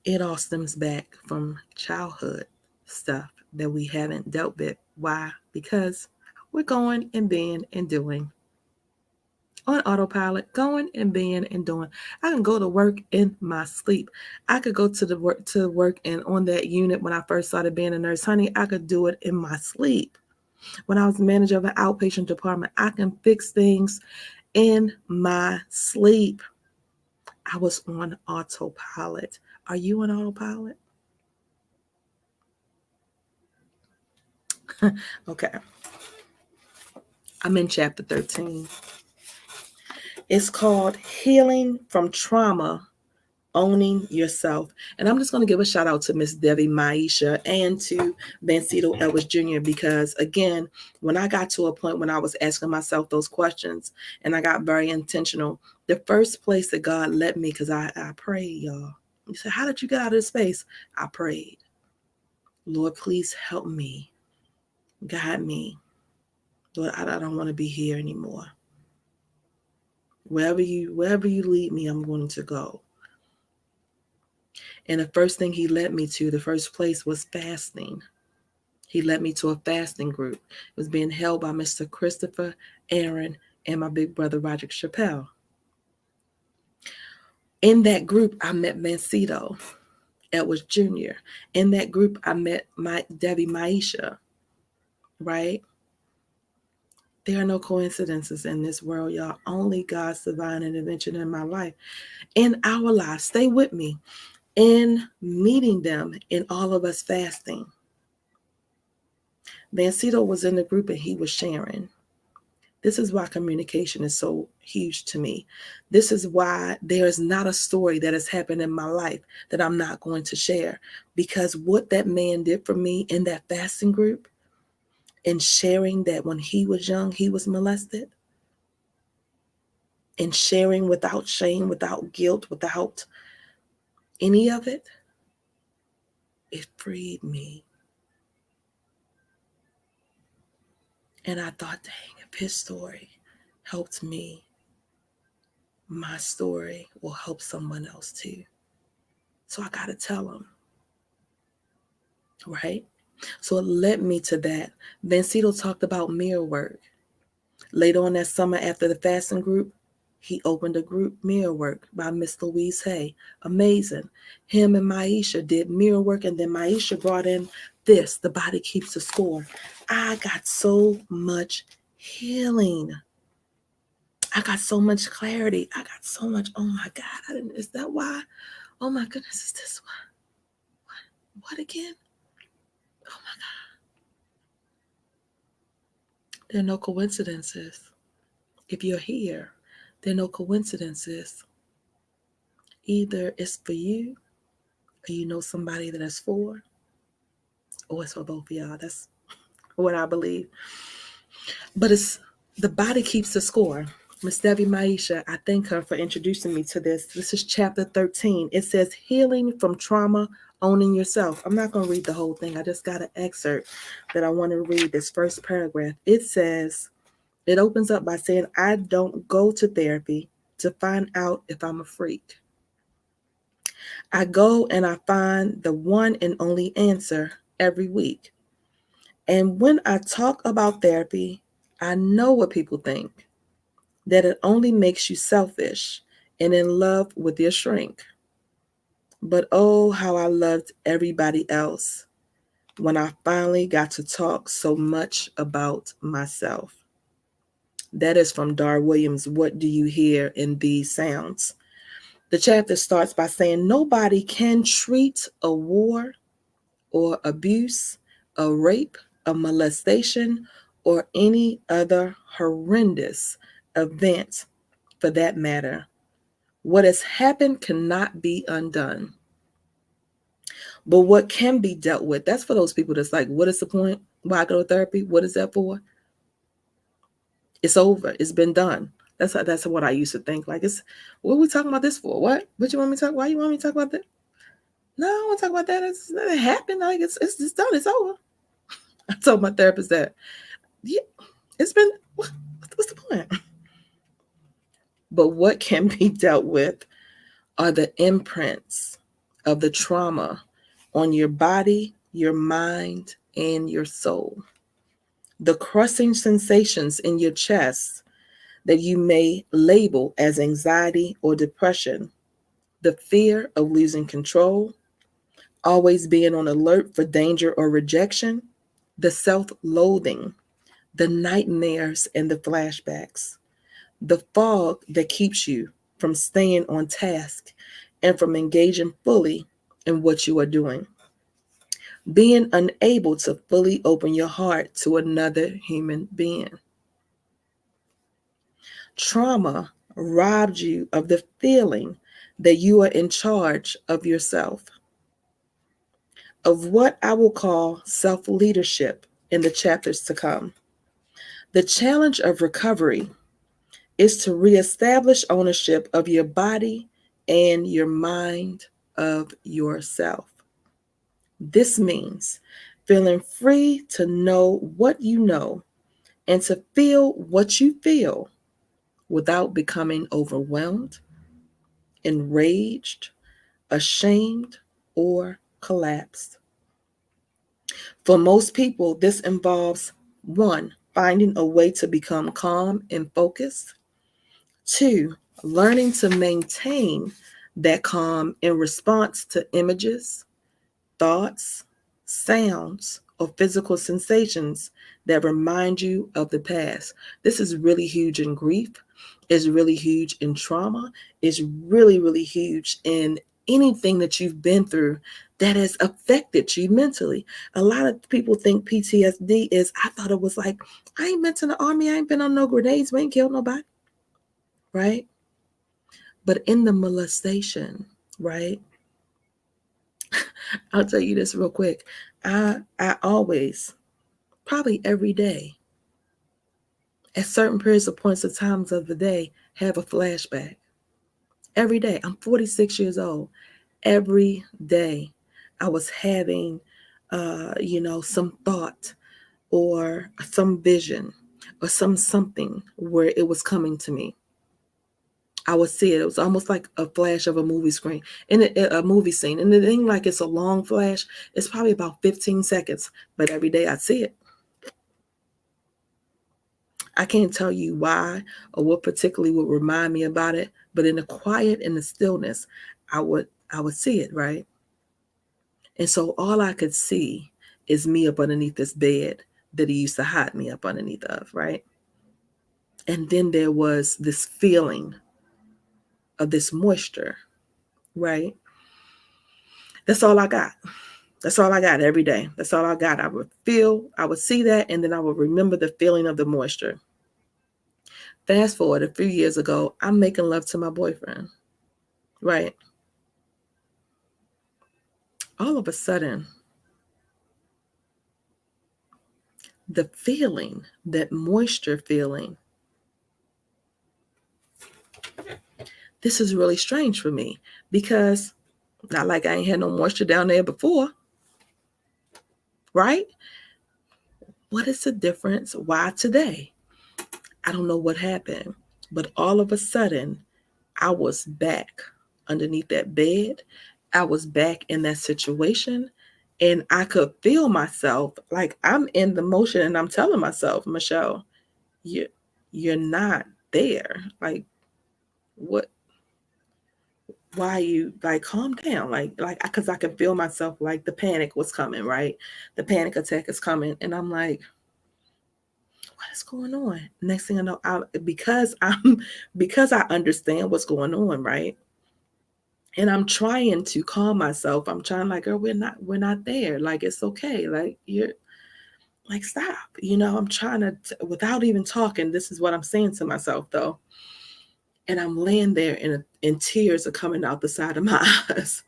it all stems back from childhood stuff that we haven't dealt with. Why? Because we're going and being and doing on autopilot, going and being and doing. I can go to work in my sleep. I could go to work and on that unit when I first started being a nurse, honey, I could do it in my sleep. When I was manager of an outpatient department, I can fix things in my sleep. I was on autopilot. Are you on autopilot? Okay. I'm in chapter 13. It's called Healing from Trauma, Owning Yourself. And I'm just going to give a shout out to Miss Debbie Maisha and to Bancito Ellis Jr. because, again, when I got to a point when I was asking myself those questions and I got very intentional, the first place that God led me, because I prayed, y'all. You said, how did you get out of this space? I prayed. Lord, please help me. Guide me. Lord, I don't want to be here anymore. Wherever you lead me, I'm going to go. And the first thing he led me to, the first place was fasting. He led me to a fasting group. It was being held by Mr. Christopher, Aaron, and my big brother, Roger Chappelle. In that group, I met Mancito Edwards Jr. In that group, I met Debbie Maisha, right? There are no coincidences in this world, y'all. Only God's divine intervention in my life, in our lives. Stay with me. In meeting them, in all of us fasting. Vancito was in the group and he was sharing. This is why communication is so huge to me. This is why there is not a story that has happened in my life that I'm not going to share. Because what that man did for me in that fasting group and sharing that when he was young, he was molested, and sharing without shame, without guilt, without any of it, it freed me. And I thought, dang, if his story helped me, my story will help someone else too. So I got to tell them, right? So it led me to that. Vancito talked about mirror work. Later on that summer after the fasting group, he opened a group, Mirror Work, by Miss Louise Hay. Amazing. Him and Maisha did mirror work, and then Maisha brought in this, The Body Keeps the Score. I got so much healing. I got so much clarity. I got so much, oh my God, is that why? Oh my goodness, is this why? What again? Oh my God. There are no coincidences. If you're here, there are no coincidences. Either it's for you, or you know somebody that it's for, or it's for both of y'all. That's what I believe. But it's The Body Keeps the Score. Miss Debbie Maisha, I thank her for introducing me to this. This is chapter 13. It says Healing from Trauma, Owning Yourself. I'm not going to read the whole thing. I just got an excerpt that I want to read, this first paragraph. It says, it opens up by saying, I don't go to therapy to find out if I'm a freak. I go and I find the one and only answer every week. And when I talk about therapy, I know what people think, that it only makes you selfish and in love with your shrink. But oh, how I loved everybody else when I finally got to talk so much about myself. That is from Dar Williams' What Do You Hear in These Sounds? The chapter starts by saying nobody can treat a war or abuse, a rape, a molestation, or any other horrendous event for that matter. What has happened cannot be undone. But what can be dealt with, that's for those people that's like, what is the point? Why go to therapy? What is that for? It's over. It's been done. That's what I used to think. Like, what are we talking about this for? What you want me to talk? Why you want me to talk about that? No, I don't want to talk about that. It happened. Like it's just done. It's over. I told my therapist that. Yeah, it's been. What's the point? But what can be dealt with are the imprints of the trauma on your body, your mind, and your soul. The crushing sensations in your chest that you may label as anxiety or depression, the fear of losing control, always being on alert for danger or rejection, the self-loathing the nightmares and the flashbacks, the fog that keeps you from staying on task and from engaging fully in what you are doing, being unable to fully open your heart to another human being. Trauma robbed you of the feeling that you are in charge of yourself, of what I will call self leadership in the chapters to come. The challenge of recovery is to reestablish ownership of your body and your mind of yourself. This means feeling free to know what you know and to feel what you feel without becoming overwhelmed, enraged, ashamed, or collapsed. For most people, this involves one, finding a way to become calm and focused, two, learning to maintain that calm in response to images, thoughts, sounds, or physical sensations that remind you of the past. This is really huge in grief, is really huge in trauma, is really, really huge in anything that you've been through that has affected you mentally. A lot of people think PTSD is, I thought it was like, I ain't been to the army, I ain't been on no grenades, we ain't killed nobody, right? But in the molestation, right? I'll tell you this real quick. I always, probably every day, at certain periods of points of times of the day, have a flashback. Every day. I'm 46 years old. Every day I was having, some thought or some vision or something where it was coming to me. I would see it. It was almost like a flash of a movie screen in a movie scene. And it ain't like it's a long flash. It's probably about 15 seconds, but every day I see it. I can't tell you why or what particularly would remind me about it, but in the quiet and the stillness, I would see it, right? And so all I could see is me up underneath this bed that he used to hide me up underneath of, right? And then there was this feeling of this moisture, right? That's all I got. That's all I got every day. That's all I got. I would see that, and then I would remember the feeling of the moisture. Fast forward a few years ago, I'm making love to my boyfriend, right? All of a sudden, the feeling, that moisture feeling, this is really strange for me because not like I ain't had no moisture down there before, right? What is the difference? Why today? I don't know what happened, but all of a sudden, I was back underneath that bed. I was back in that situation, and I could feel myself like I'm in the motion, and I'm telling myself, Michelle, you're not there. Like, what? Why you like calm down? Like because I can feel myself like the panic was coming, right? The panic attack is coming, and I'm like, what is going on? Next thing I know, because I understand what's going on, right? And I'm trying to calm myself. I'm trying like, girl, we're not there. Like it's okay. Like you're like stop. I'm trying to without even talking. This is what I'm saying to myself though. And I'm laying there and tears are coming out the side of my eyes.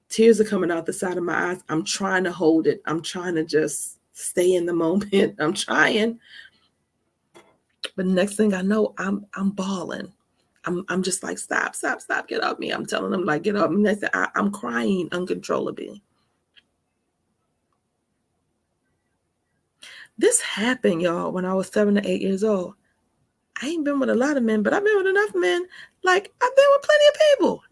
Tears are coming out the side of my eyes. I'm trying to hold it. I'm trying to just stay in the moment. I'm trying. But next thing I know, I'm bawling. I'm just like, stop, get off me. I'm telling them like, get off me. I'm crying uncontrollably. This happened, y'all, when I was 7 to 8 years old. I ain't been with a lot of men, but I've been with enough men. Like I've been with plenty of people.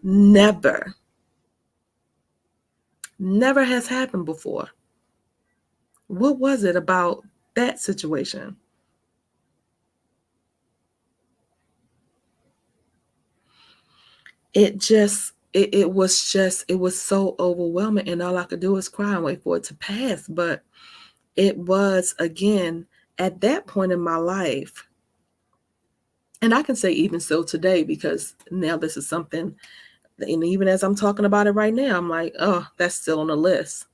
Never has happened before. What was it about that situation? It was so overwhelming, and all I could do was cry and wait for it to pass. But it was again at that point in my life, and I can say even so today, because now this is something, and even as I'm talking about it right now, I'm like, oh, that's still on the list.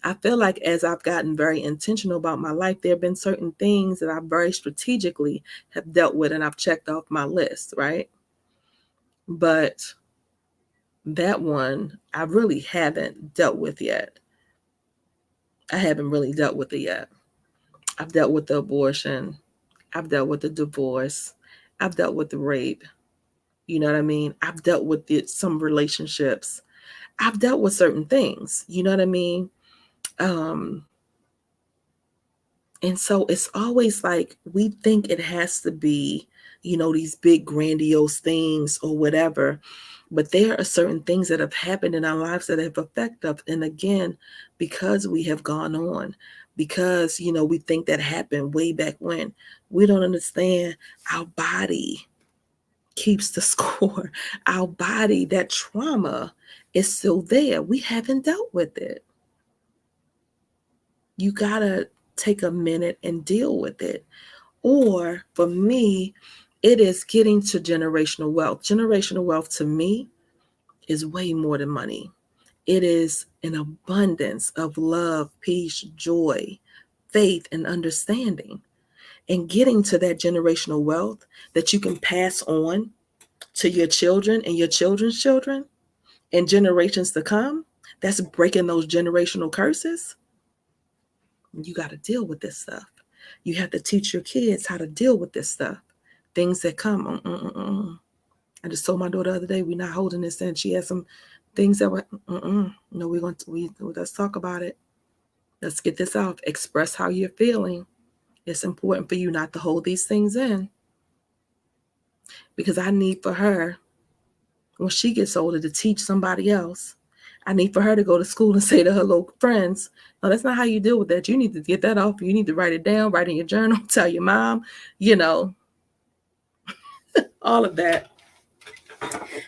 I feel like as I've gotten very intentional about my life, there have been certain things that I very strategically have dealt with and I've checked off my list, right? But that one I really haven't dealt with yet. I haven't really dealt with it yet. I've dealt with the abortion. I've dealt with the divorce. I've dealt with the rape. You know what I mean? I've dealt with some relationships. I've dealt with certain things. You know what I mean? Um, And so it's always like we think it has to be, these big grandiose things or whatever. But there are certain things that have happened in our lives that have affected us. And again, because we have gone on, because, we think that happened way back when, we don't understand our body keeps the score. Our body, that trauma is still there. We haven't dealt with it. You got to take a minute and deal with it. Or for me, it is getting to generational wealth. Generational wealth to me is way more than money. It is an abundance of love, peace, joy, faith, and understanding. And getting to that generational wealth that you can pass on to your children and your children's children and generations to come, that's breaking those generational curses. You got to deal with this stuff. You have to teach your kids how to deal with this stuff. Things that come. I just told my daughter the other day, we're not holding this in. She had some things that were, no, let's talk about it. Let's get this out. Express how you're feeling. It's important for you not to hold these things in. Because I need for her, when she gets older, to teach somebody else. I need for her to go to school and say to her little friends, no, that's not how you deal with that. You need to get that off. You need to write it down, write in your journal, tell your mom, all of that.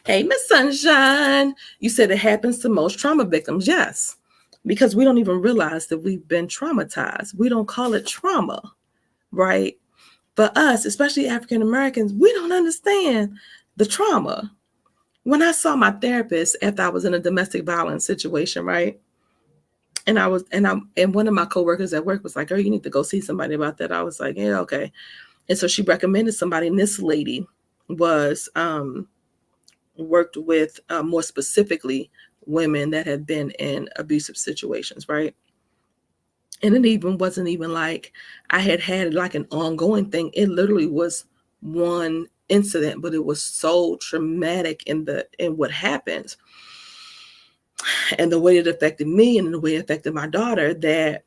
Hey, Miss Sunshine, you said it happens to most trauma victims. Yes, because we don't even realize that we've been traumatized. We don't call it trauma, right? For us, especially African Americans, we don't understand the trauma. When I saw my therapist after I was in a domestic violence situation, right? And one of my coworkers at work was like, "Oh, you need to go see somebody about that." I was like, "Yeah, okay." And so she recommended somebody, and this lady was worked with more specifically women that had been in abusive situations, right? And it even wasn't even like I had like an ongoing thing. It literally was one incident, but it was so traumatic in what happened and the way it affected me and the way it affected my daughter that,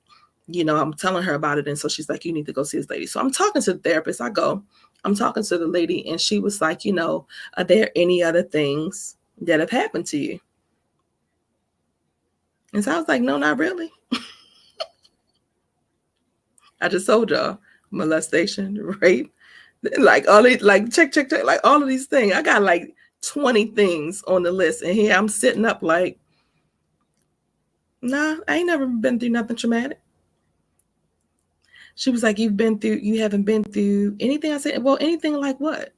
I'm telling her about it. And so she's like, you need to go see this lady. So I'm talking to the therapist. I'm talking to the lady, and she was like, are there any other things that have happened to you? And so I was like, no, not really. I just told y'all molestation, rape, like all these, like check, like all of these things. I got like 20 things on the list, and here I'm sitting up like, nah, I ain't never been through nothing traumatic. She was like, you haven't been through anything? I said, well, anything like what?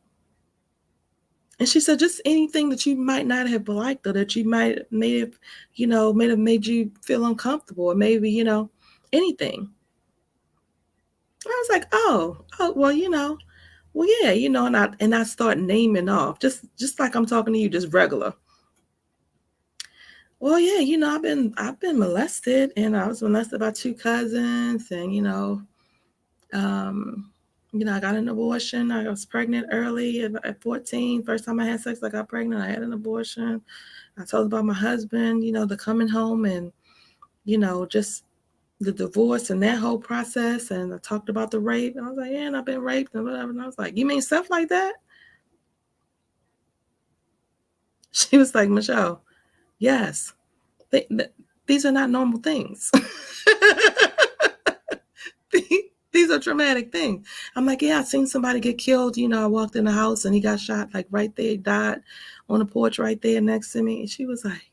And she said, just anything that you might not have liked, or that you may have made you feel uncomfortable, or maybe, anything. And I was like, oh, well, well, yeah, and I start naming off, just like I'm talking to you, just regular. Well, yeah, I've been molested, and I was molested by 2 cousins, and I got an abortion. I was pregnant early at 14. First time I had sex, I got pregnant. I had an abortion. I told about my husband, the coming home, and just the divorce and that whole process. And I talked about the rape, and I was like, yeah, and I've been raped and whatever. And I was like, you mean stuff like that? She was like, Michelle, yes, these are not normal things. These are traumatic things. I'm like, yeah, I seen somebody get killed. I walked in the house and he got shot like right there. He died on the porch right there next to me. And she was like,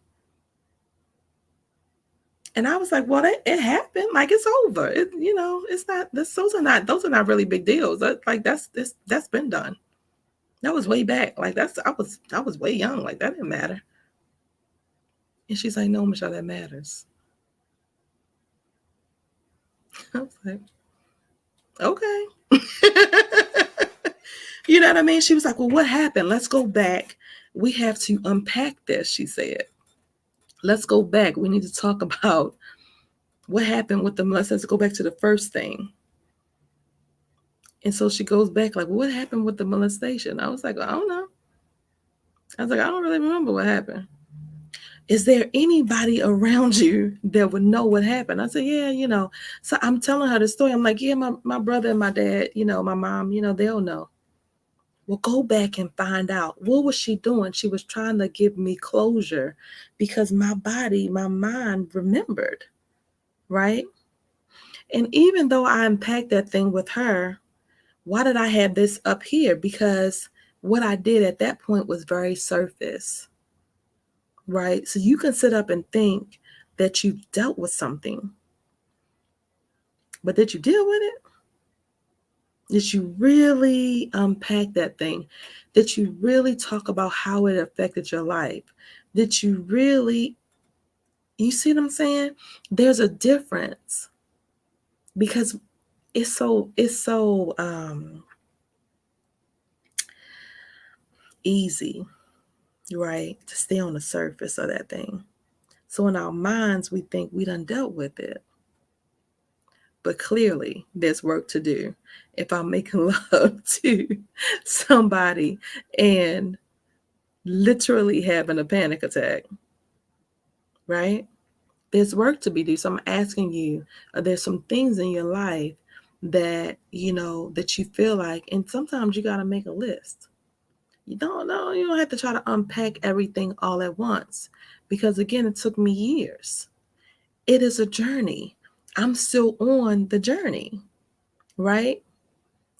And I was like, well, it happened. Like, it's over. It's not, those are not really big deals. That's been done. That was way back. Like, I was way young. Like, that didn't matter. And she's like, no, Michelle, that matters. I was like, okay. You know what I mean? She was like, well, what happened? Let's go back. We have to unpack this, she said. Let's go back. We need to talk about what happened with the molestation. Let's go back to the first thing. And so she goes back, like, what happened with the molestation? I was like, I don't know. I was like, I don't really remember what happened. Is there anybody around you that would know what happened? I said, yeah. So I'm telling her the story. I'm like, yeah, my brother and my dad, my mom, they'll know. Well, go back and find out. What was she doing? She was trying to give me closure because my body, my mind remembered, right? And even though I unpacked that thing with her, why did I have this up here? Because what I did at that point was very surface, right? So you can sit up and think that you've dealt with something, but did you deal with it? Did you really unpack that thing? Did you really talk about how it affected your life? Did you really, you see what I'm saying? There's a difference because it's so easy, right, to stay on the surface of that thing. So in our minds, we think we done dealt with it. But clearly, there's work to do. If I'm making love to somebody and literally having a panic attack, right? There's work to be done. So I'm asking you, are there some things in your life that, that you feel like, and sometimes you got to make a list. You don't know, you don't have to try to unpack everything all at once because, again, it took me years. It is a journey. I'm still on the journey, right?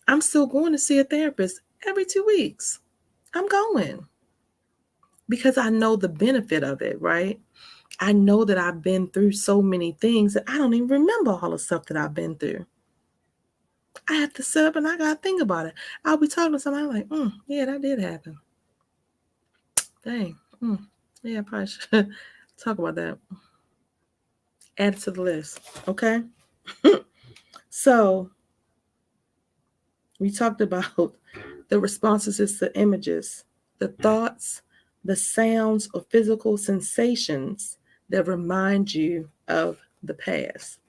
I'm still going to see a therapist every 2 weeks. I'm going because I know the benefit of it, right? I know that I've been through so many things that I don't even remember all the stuff that I've been through. I have to sit up and I got to think about it. I'll be talking to somebody like, yeah, that did happen. Dang. Yeah, I probably should talk about that. Add it to the list. Okay. So we talked about the responses to images, the thoughts, the sounds or physical sensations that remind you of the past.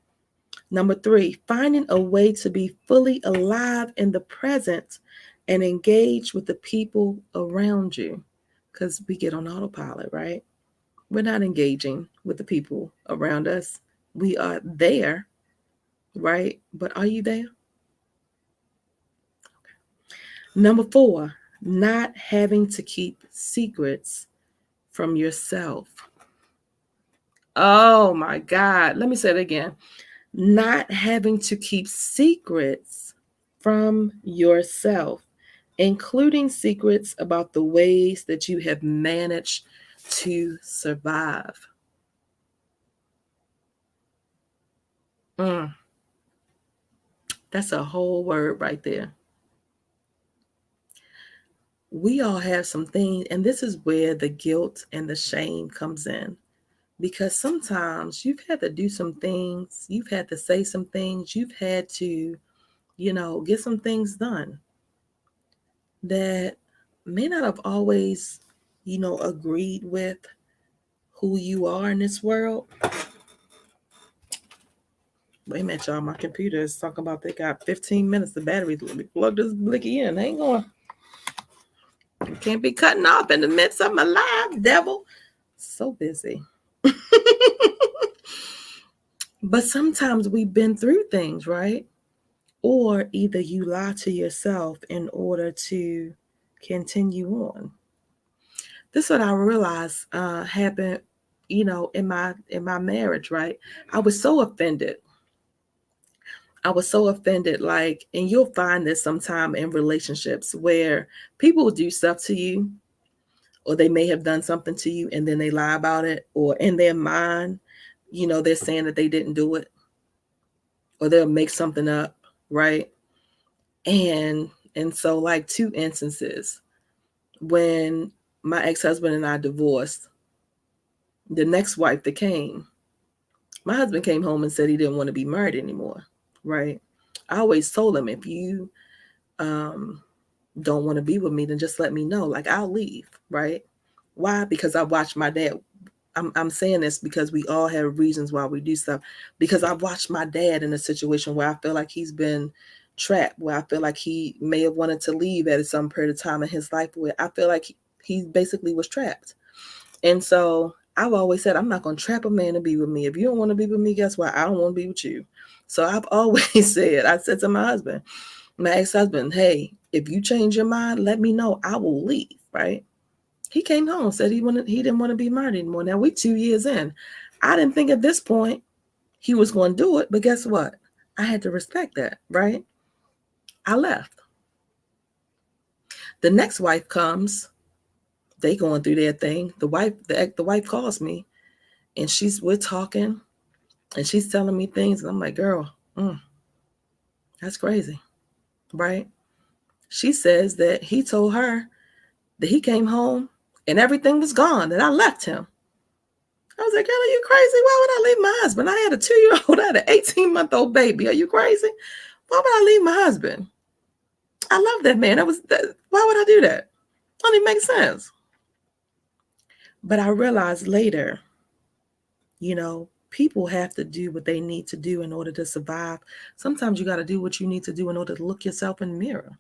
Number 3, finding a way to be fully alive in the present and engage with the people around you. Because we get on autopilot, right? We're not engaging with the people around us. We are there, right? But are you there? Number 4, not having to keep secrets from yourself. Oh my God. Let me say it again. Not having to keep secrets from yourself, including secrets about the ways that you have managed to survive. That's a whole word right there. We all have some things, and this is where the guilt and the shame comes in. Because sometimes you've had to do some things, you've had to say some things, you've had to, get some things done that may not have always, agreed with who you are in this world. Wait a minute, y'all. My computer is talking about they got 15 minutes. The battery. Let me plug this blicky in. Hang on. You can't be cutting off in the midst of my live, devil. So busy. But sometimes we've been through things, right? Or either you lie to yourself in order to continue on. This is what I realized happened, in my marriage, right? I was so offended. Like, and you'll find this sometime in relationships where people will do stuff to you, or they may have done something to you and then they lie about it, or in their mind, they're saying that they didn't do it, or they'll make something up, right? And so, like, two instances. When my ex-husband and I divorced, the next wife that came, my husband came home and said he didn't want to be married anymore, right? I always told him, if you don't want to be with me, then just let me know. Like, I'll leave, right? Why? Because I watched my dad. I'm saying this because we all have reasons why we do stuff. Because I've watched my dad in a situation where I feel like he's been trapped, where I feel like he may have wanted to leave at some period of time in his life, where I feel like he basically was trapped. And so I've always said, I'm not going to trap a man to be with me. If you don't want to be with me, guess what? I don't want to be with you. So I've always said, I said to my husband, my ex-husband, hey, if you change your mind, let me know. I will leave, right? He came home, said he didn't want to be married anymore. Now, we 2 years in. I didn't think at this point he was going to do it, but guess what? I had to respect that, right? I left. The next wife comes. They going through their thing. The wife calls me, and we're talking, and she's telling me things, and I'm like, girl, that's crazy, right? She says that he told her that he came home and everything was gone, and I left him. I was like, girl, are you crazy? Why would I leave my husband? I had a 2-year-old, I had an 18-month-old baby. Are you crazy? Why would I leave my husband? I love that man. Why would I do that? Doesn't even make sense. But I realized later, people have to do what they need to do in order to survive. Sometimes you got to do what you need to do in order to look yourself in the mirror.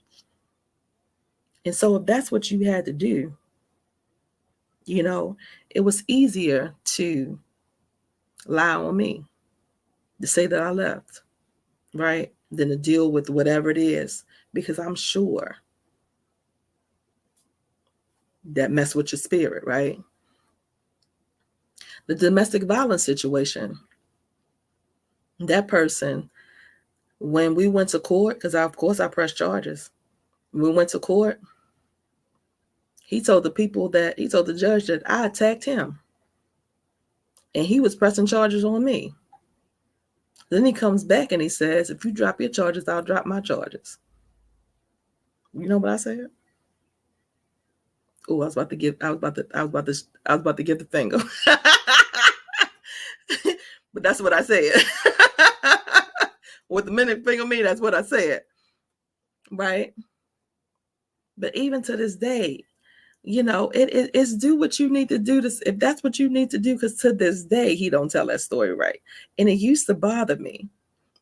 And so if that's what you had to do, it was easier to lie on me, to say that I left, right? Than to deal with whatever it is, because I'm sure that mess with your spirit, right? The domestic violence situation, that person, when we went to court, because of course I pressed charges, when we went to court, he told the judge that I attacked him, and he was pressing charges on me. Then he comes back and he says, if you drop your charges, I'll drop my charges. You know what I said? Oh, I was about to give the finger. But that's what I said. With the minute finger me, that's what I said. Right? But even to this day, it's do what you need to do if that's what you need to do, because to this day, he don't tell that story right. And it used to bother me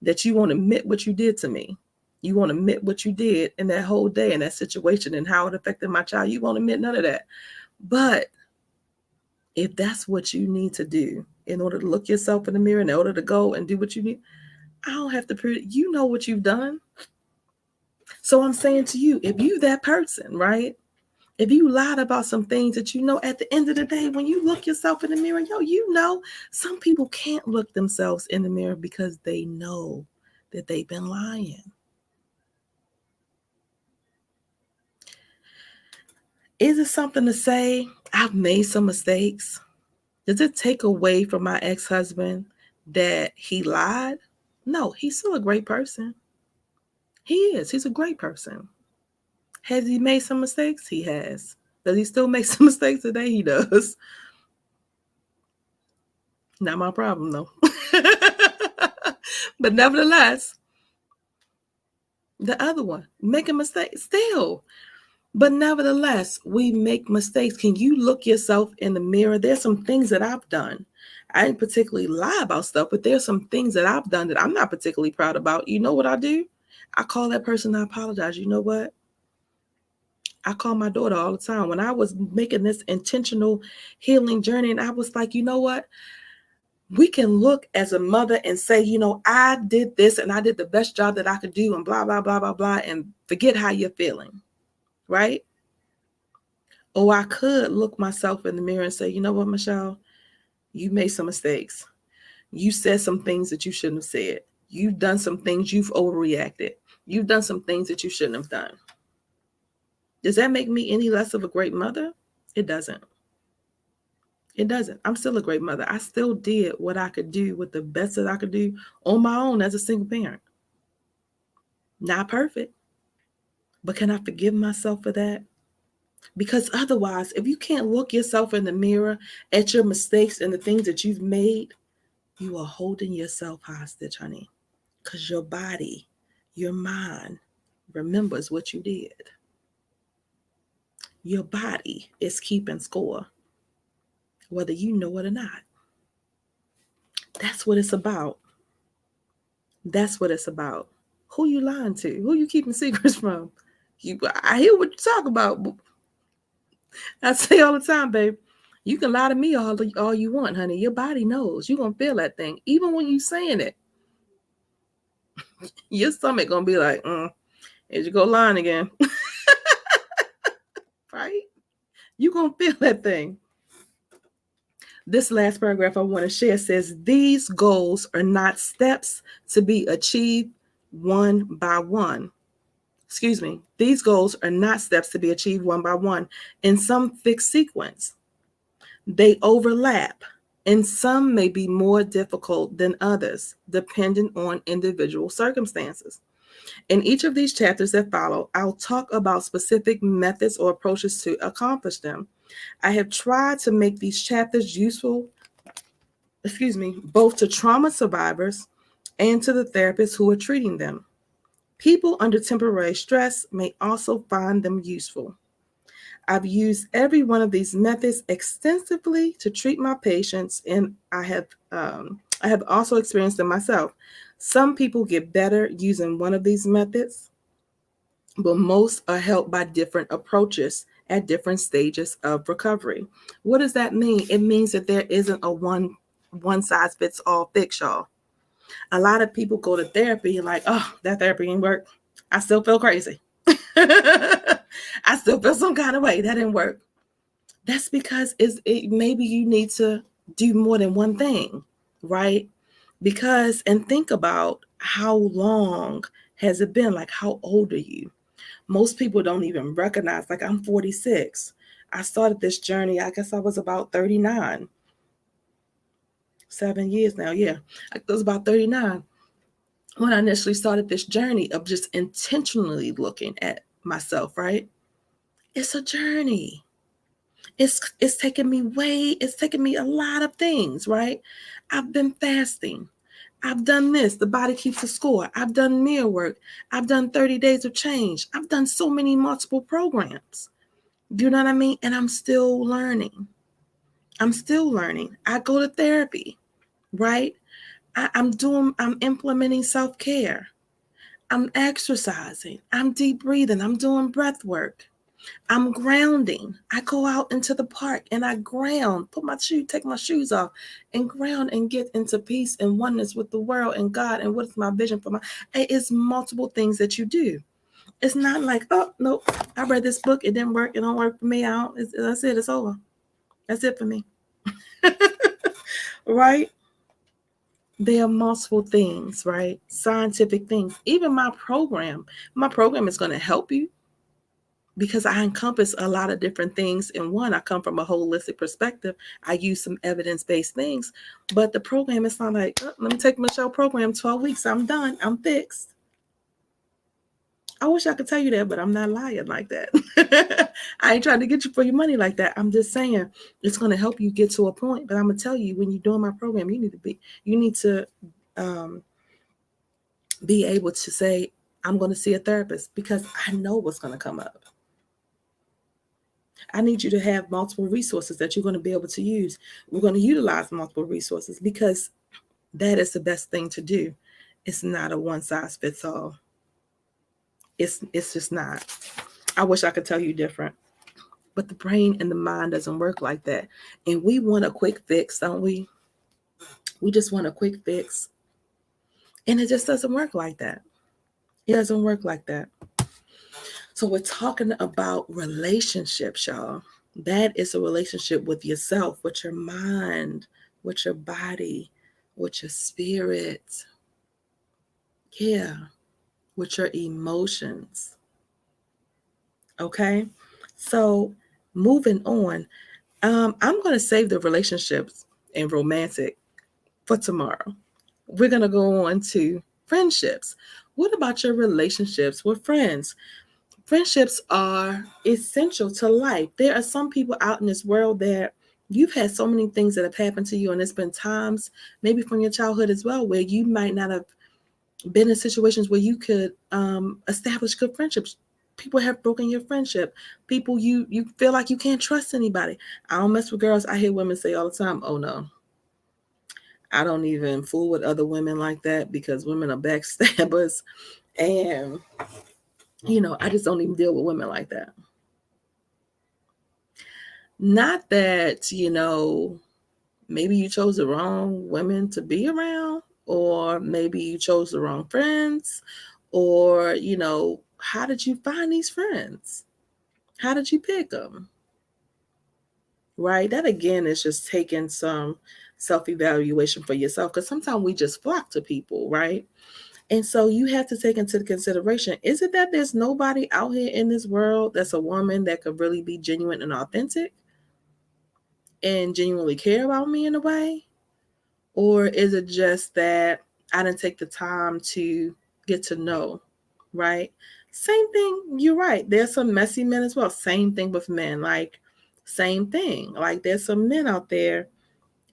that you won't admit what you did to me. You won't admit what you did in that whole day, in that situation, and how it affected my child. You won't admit none of that. But if that's what you need to do in order to look yourself in the mirror, in order to go and do what you need, I don't have to prove. You know what you've done. So I'm saying to you, if you that person, right? If you lied about some things that at the end of the day, when you look yourself in the mirror, some people can't look themselves in the mirror because they know that they've been lying. Is it something to say, I've made some mistakes? Does it take away from my ex-husband that he lied? No, he's still a great person. He is. He's a great person. Has he made some mistakes? He has. Does he still make some mistakes today? He does. Not my problem, though. But nevertheless, the other one, make a mistake still. But nevertheless, we make mistakes. Can you look yourself in the mirror? There's some things that I've done. I didn't particularly lie about stuff, but there's some things that I've done that I'm not particularly proud about. You know what I do? I call that person, I apologize. You know what? I call my daughter all the time. When I was making this intentional healing journey, and I was like, you know what? We can look as a mother and say, I did this and I did the best job that I could do, and blah, blah, blah, blah, blah, and forget how you're feeling, right? Or I could look myself in the mirror and say, you know what, Michelle? You made some mistakes. You said some things that you shouldn't have said. You've done some things, you've overreacted. You've done some things that you shouldn't have done. Does that make me any less of a great mother? It doesn't. It doesn't. I'm still a great mother. I still did what I could do with the best that I could do on my own as a single parent. Not perfect, but can I forgive myself for that? Because otherwise, if you can't look yourself in the mirror at your mistakes and the things that you've made, you are holding yourself hostage, honey. Because your body, your mind remembers what you did. Your body is keeping score, whether you know it or not. That's what it's about. That's what it's about. Who you lying to? Who you keeping secrets from? I hear what you talk about. I say all the time, babe. You can lie to me all you want, honey. Your body knows. You're going to feel that thing. Even when you saying it, your stomach going to be like, here you go lying again. Right? You're going to feel that thing. This last paragraph I want to share says, these goals are not steps to be achieved one by one. These goals are not steps to be achieved one by one in some fixed sequence. They overlap, and some may be more difficult than others, depending on individual circumstances. In each of these chapters that follow, I'll talk about specific methods or approaches to accomplish them. I have tried to make these chapters useful, both to trauma survivors and to the therapists who are treating them. People under temporary stress may also find them useful. I've used every one of these methods extensively to treat my patients, and I have also experienced them myself. Some people get better using one of these methods, but most are helped by different approaches at different stages of recovery. What does that mean? It means that there isn't a one size fits all fix, y'all. A lot of people go to therapy and like, oh, that therapy didn't work. I still feel crazy. I still feel some kind of way. That didn't work. That's because maybe you need to do more than one thing, right? Because, and think about how long has it been? Like, how old are you? Most people don't even recognize, like, I'm 46. I started this journey, I guess I was about 39. 7 years now, yeah. I was about 39 when I initially started this journey of just intentionally looking at myself, right? It's a journey. It's taken me a lot of things, right? I've been fasting. I've done this. The body keeps a score. I've done mirror work. I've done 30 days of change. I've done so many multiple programs. Do you know what I mean? And I'm still learning. I go to therapy, right? I'm implementing self-care. I'm exercising. I'm deep breathing. I'm doing breath work. I'm grounding. I go out into the park and I ground, take my shoes off and ground and get into peace and oneness with the world and God and what's my vision for it's multiple things that you do. It's not like, oh, no, I read this book. It didn't work. It don't work for me. That's it. It's over. That's it for me. Right? There are multiple things, right? Scientific things. Even my program is going to help you because I encompass a lot of different things in one. I come from a holistic perspective. I use some evidence-based things, but the program is not like, oh, let me take Michelle program, 12 weeks, I'm done, I'm fixed. I wish I could tell you that, but I'm not lying like that. I ain't trying to get you for your money like that. I'm just saying it's going to help you get to a point. But I'm going to tell you, when you're doing my program, you need to be able to say, I'm going to see a therapist because I know what's going to come up. I need you to have multiple resources that you're going to be able to use. We're going to utilize multiple resources because that is the best thing to do. It's not a one size fits all. It's just not. I wish I could tell you different. But the brain and the mind doesn't work like that. And we want a quick fix, don't we? We just want a quick fix. And it just doesn't work like that. It doesn't work like that. So we're talking about relationships, y'all. That is a relationship with yourself, with your mind, with your body, with your spirit. Yeah, with your emotions. Okay? So moving on, I'm going to save the relationships and romantic for tomorrow. We're going to go on to friendships. What about your relationships with friends? Friendships are essential to life. There are some people out in this world that you've had so many things that have happened to you, and it's been times, maybe from your childhood as well, where you might not have been in situations where you could establish good friendships. People have broken your friendship. People you feel like you can't trust anybody. I don't mess with girls. I hear women say all the time, "Oh no, I don't even fool with other women like that because women are backstabbers." And I just don't even deal with women like that. Not that, maybe you chose the wrong women to be around, or maybe you chose the wrong friends, or, how did you find these friends? How did you pick them? Right? That again is just taking some self evaluation for yourself, because sometimes we just flock to people, right? And so you have to take into consideration, is it that there's nobody out here in this world that's a woman that could really be genuine and authentic and genuinely care about me in a way? Or is it just that I didn't take the time to get to know, right? Same thing, you're right. There's some messy men as well. Same thing with men. Like, same thing. Like, there's some men out there.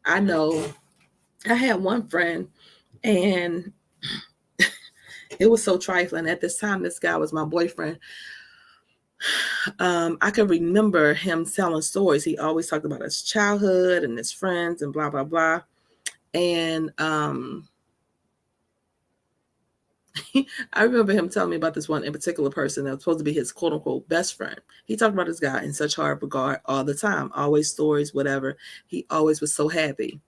I know I had one friend, and it was so trifling. At this time, this guy was my boyfriend. I can remember him telling stories. He always talked about his childhood and his friends and blah, blah, blah. And I remember him telling me about this one in particular person that was supposed to be his quote unquote best friend. He talked about this guy in such hard regard all the time, always stories, whatever. He always was so happy.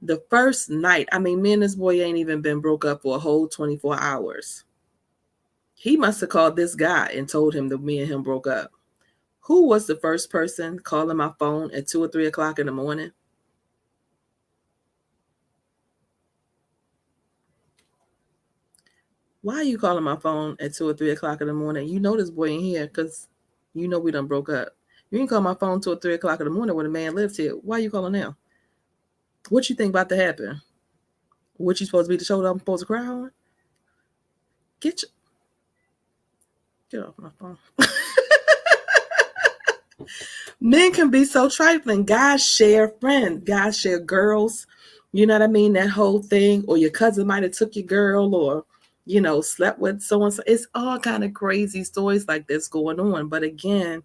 The first night, I mean, me and this boy ain't even been broke up for a whole 24 hours. He must have called this guy and told him that me and him broke up. Who was the first person calling my phone at 2 or 3 o'clock in the morning? Why are you calling my phone at 2 or 3 o'clock in the morning? You know this boy ain't here because you know we done broke up. You can call my phone 2 or 3 o'clock in the morning when a man lives here. Why are you calling now? What you think about to happen? What you supposed to be the shoulder I'm supposed to cry on? Get your, get off my phone. Men can be so trifling. Guys share friends. Guys share girls. You know what I mean? That whole thing. Or your cousin might have took your girl, or slept with someone. So it's all kind of crazy stories like this going on. But again,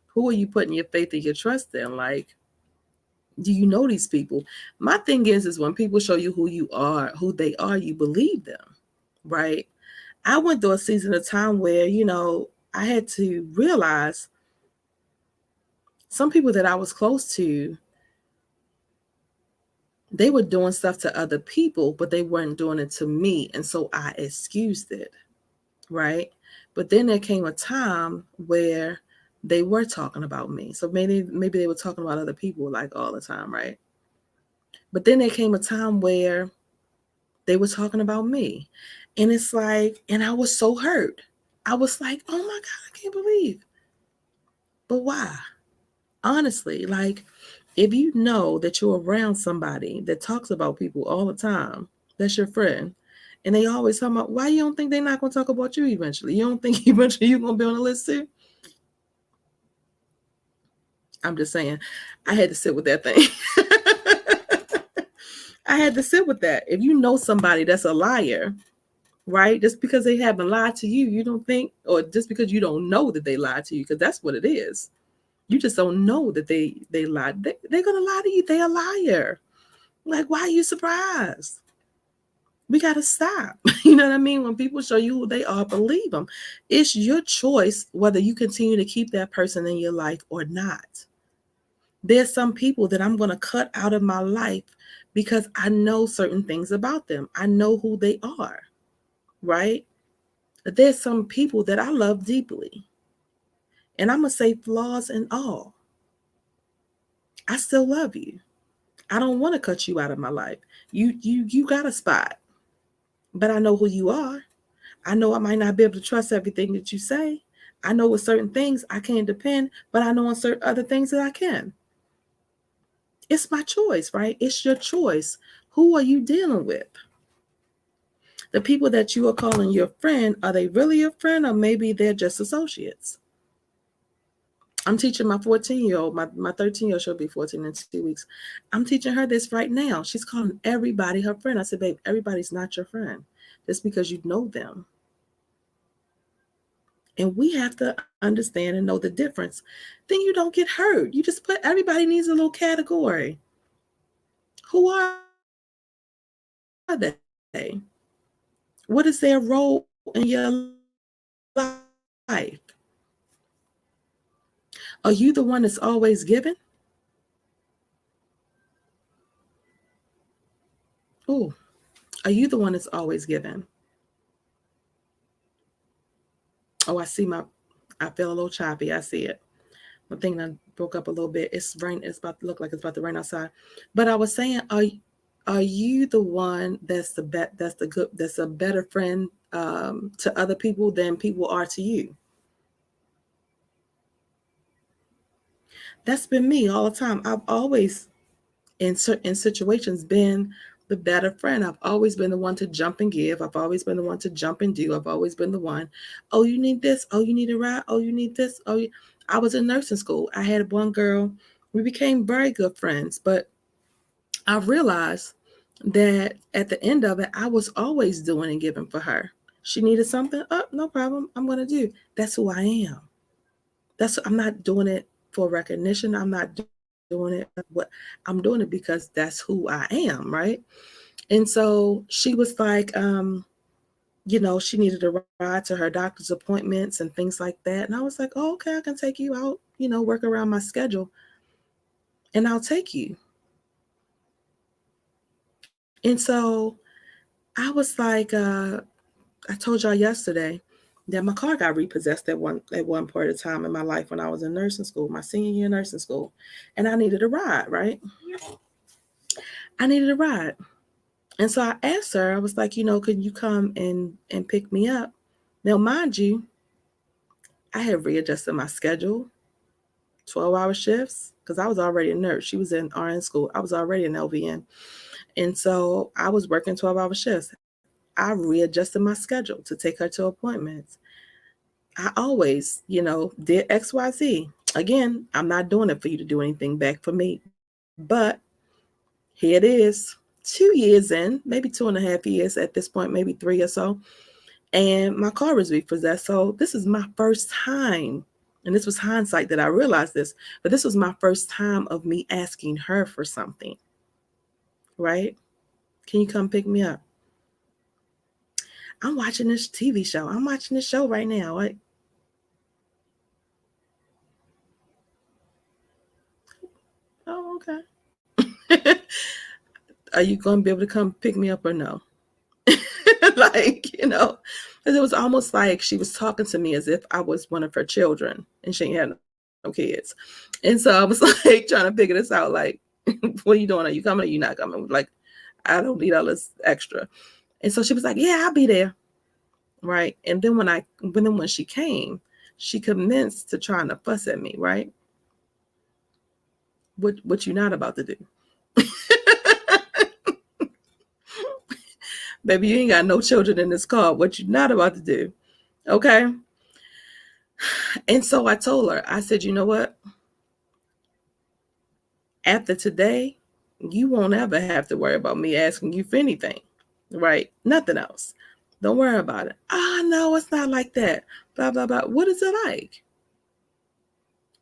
who are you putting your faith and your trust in? Like, do you know these people? My thing is when people show you who you are, who they are, you believe them, right? I went through a season of time where, I had to realize some people that I was close to, they were doing stuff to other people, but they weren't doing it to me. And so I excused it, right? But then there came a time where they were talking about me. So maybe they were talking about other people like all the time, right? But then there came a time where they were talking about me. And it's like, and I was so hurt. I was like, oh my God, I can't believe. But why? Honestly, like, if you know that you're around somebody that talks about people all the time, that's your friend, and they always talk about, why you don't think they're not going to talk about you eventually? You don't think eventually you're going to be on the list too? I'm just saying, I had to sit with that thing. I had to sit with that. If you know somebody that's a liar, right? Just because they haven't lied to you, you don't think, or just because you don't know that they lied to you, because that's what it is. You just don't know that they lied. They're going to lie to you. They're a liar. Like, why are you surprised? We got to stop. You know what I mean? When people show you who they are, believe them. It's your choice whether you continue to keep that person in your life or not. There's some people that I'm going to cut out of my life because I know certain things about them. I know who they are, right? There's some people that I love deeply. And I'm going to say flaws and all. I still love you. I don't want to cut you out of my life. You got a spot, but I know who you are. I know I might not be able to trust everything that you say. I know with certain things I can't depend, but I know on certain other things that I can. It's my choice, right? It's your choice. Who are you dealing with? The people that you are calling your friend, are they really your friend, or maybe they're just associates? I'm teaching my 14-year-old, my 13-year-old, she'll be 14 in 2 weeks. I'm teaching her this right now. She's calling everybody her friend. I said, babe, everybody's not your friend just because you know them. And we have to understand and know the difference. Then you don't get hurt. You just put everybody needs a little category. Who are they? What is their role in your life? Are you the one that's always giving? Oh, are you the one that's always giving? Oh, I feel a little choppy. I see it. My thing that broke up a little bit. It's rain. It's about to look like it's about to rain outside. But I was saying, are you the one that's a better friend to other people than people are to you? That's been me all the time. I've always in certain situations been the better friend. I've always been the one to jump and give. I've always been the one to jump and do. I've always been the one. Oh, you need this. Oh, you need a ride. Oh, you need this. I was in nursing school. I had one girl. We became very good friends, but I realized that at the end of it, I was always doing and giving for her. She needed something. Oh, no problem. I'm going to do. That's who I am. I'm not doing it for recognition. I'm not doing it what I'm doing it because that's who I am, right? And so she was like, she needed a ride to her doctor's appointments and things like that. And I was like, oh, okay, I can take you out, work around my schedule and I'll take you. And so I was like, I told y'all yesterday that my car got repossessed at one point of time in my life when I was in nursing school, my senior year in nursing school, and I needed a ride, right? I needed a ride. And so I asked her, I was like, could you come and pick me up? Now, mind you, I had readjusted my schedule, 12-hour shifts, because I was already a nurse. She was in RN school. I was already an LVN. And so I was working 12-hour shifts. I readjusted my schedule to take her to appointments. I always, did XYZ. Again, I'm not doing it for you to do anything back for me. But here it is, 2 years in, maybe 2.5 years at this point, maybe 3 or so. And my car was repossessed. So this is my first time. And this was hindsight that I realized this. But this was my first time of me asking her for something. Right? Can you come pick me up? I'm watching this TV show. I'm watching this show right now. Oh, okay. Are you going to be able to come pick me up or no? Like, because it was almost like she was talking to me as if I was one of her children and she ain't had no kids. And so I was like trying to figure this out. Like, what are you doing? Are you coming or are you not coming? Like, I don't need all this extra. And so she was like, yeah, I'll be there. Right. And then when she came, she commenced to trying to fuss at me. Right. What you not about to do? Baby, you ain't got no children in this car. What you not about to do? Okay. And so I told her, I said, you know what? After today, you won't ever have to worry about me asking you for anything. Right? Nothing else. Don't worry about it. No, it's not like that. Blah, blah, blah. What is it like?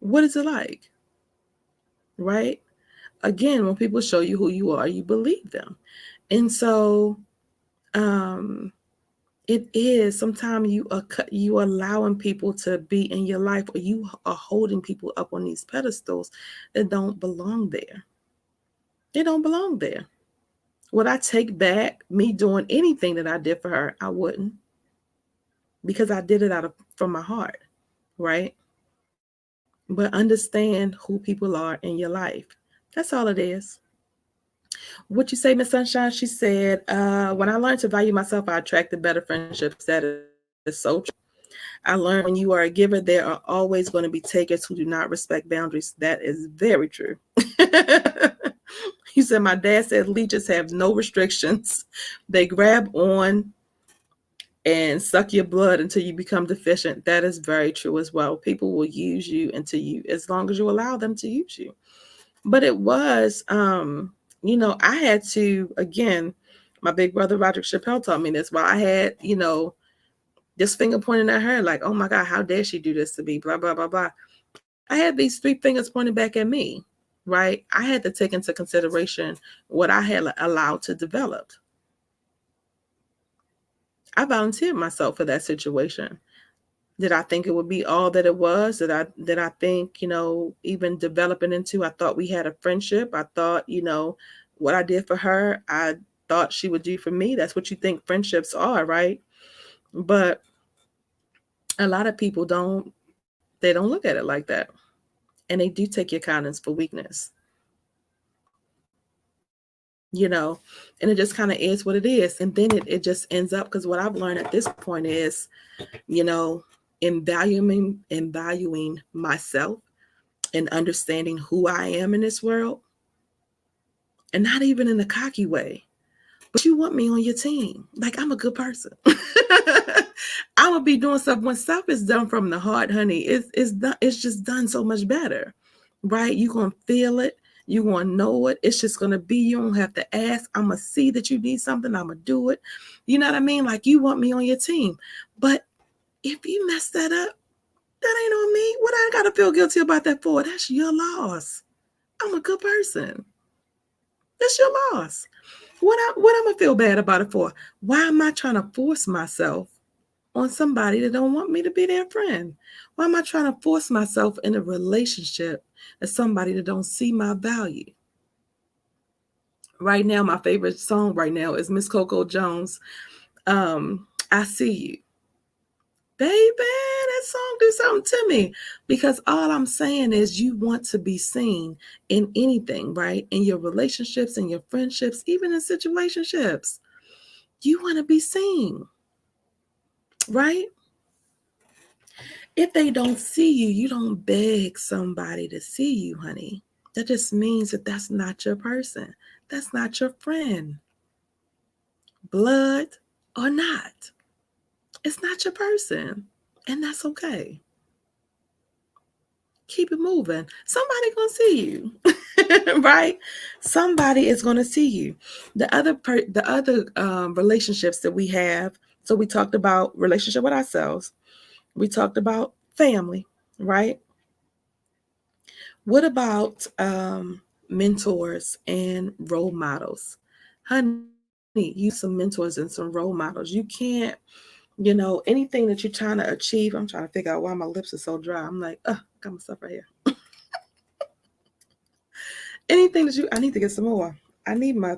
What is it like? Right? Again, when people show you who you are, you believe them. And so it is sometimes you allowing people to be in your life, or you are holding people up on these pedestals that don't belong there. They don't belong there. Would I take back me doing anything that I did for her? I wouldn't, because I did it from my heart, right? But understand who people are in your life. That's all it is. What you say, Miss Sunshine? She said, when I learned to value myself, I attracted better friendships. That is so true. I learned when you are a giver, there are always going to be takers who do not respect boundaries. That is very true. You said my dad said leeches have no restrictions. They grab on and suck your blood until you become deficient. That is very true as well. People will use you until you, as long as you allow them to use you. But it was, I had to, again, my big brother Roderick Chappelle taught me this. While I had, this finger pointing at her, like, oh my God, how dare she do this to me? Blah, blah, blah, blah. I had these 3 fingers pointing back at me, right? I had to take into consideration what I had allowed to develop. I volunteered myself for that situation. Did I think it would be all that it was? Did I think, even developing into, I thought we had a friendship. I thought, what I did for her, I thought she would do for me. That's what you think friendships are, right? But a lot of people they don't look at it like that. And they do take your kindness for weakness. And it just kind of is what it is. And then it just ends up, because what I've learned at this point is, in valuing myself and understanding who I am in this world, and not even in a cocky way, but you want me on your team. Like, I'm a good person. I'm gonna be doing stuff when stuff is done from the heart, honey. It's just done so much better, right? You're gonna feel it. You want to know it. It's just going to be, you don't have to ask. I'm going to see that you need something. I'm going to do it. You know what I mean? Like, you want me on your team. But if you mess that up, that ain't on me. What I got to feel guilty about that for? That's your loss. I'm a good person. That's your loss. What I'm going to feel bad about it for? Why am I trying to force myself on somebody that don't want me to be their friend? Why am I trying to force myself in a relationship as somebody that don't see my value? Right now, my favorite song right now is Miss Coco Jones. I See You. Baby, that song do something to me, because all I'm saying is you want to be seen in anything, right? In your relationships, in your friendships, even in situationships. You want to be seen, right? If they don't see you, you don't beg somebody to see you, honey. That just means that that's not your person. That's not your friend. Blood or not. It's not your person. And that's okay. Keep it moving. Somebody gonna see you, right? Somebody is gonna see you. The other relationships that we have. So we talked about relationship with ourselves. We talked about family, right? What about mentors and role models? Honey, use some mentors and some role models. You can't, anything that you're trying to achieve. I'm trying to figure out why my lips are so dry. I'm like, got my stuff right here. Anything that I need to get some more. I need my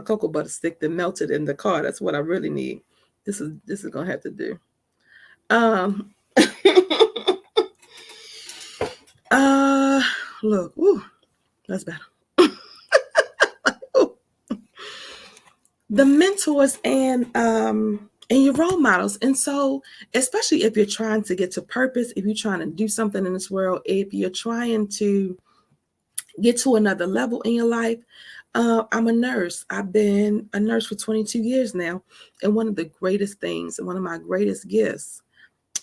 cocoa butter stick that melted in the car. That's what I really need. This is gonna have to do. Look, ooh, that's better. The mentors and your role models. And so, especially if you're trying to get to purpose, if you're trying to do something in this world, if you're trying to get to another level in your life. I'm a nurse. I've been a nurse for 22 years now. And one of the greatest things and one of my greatest gifts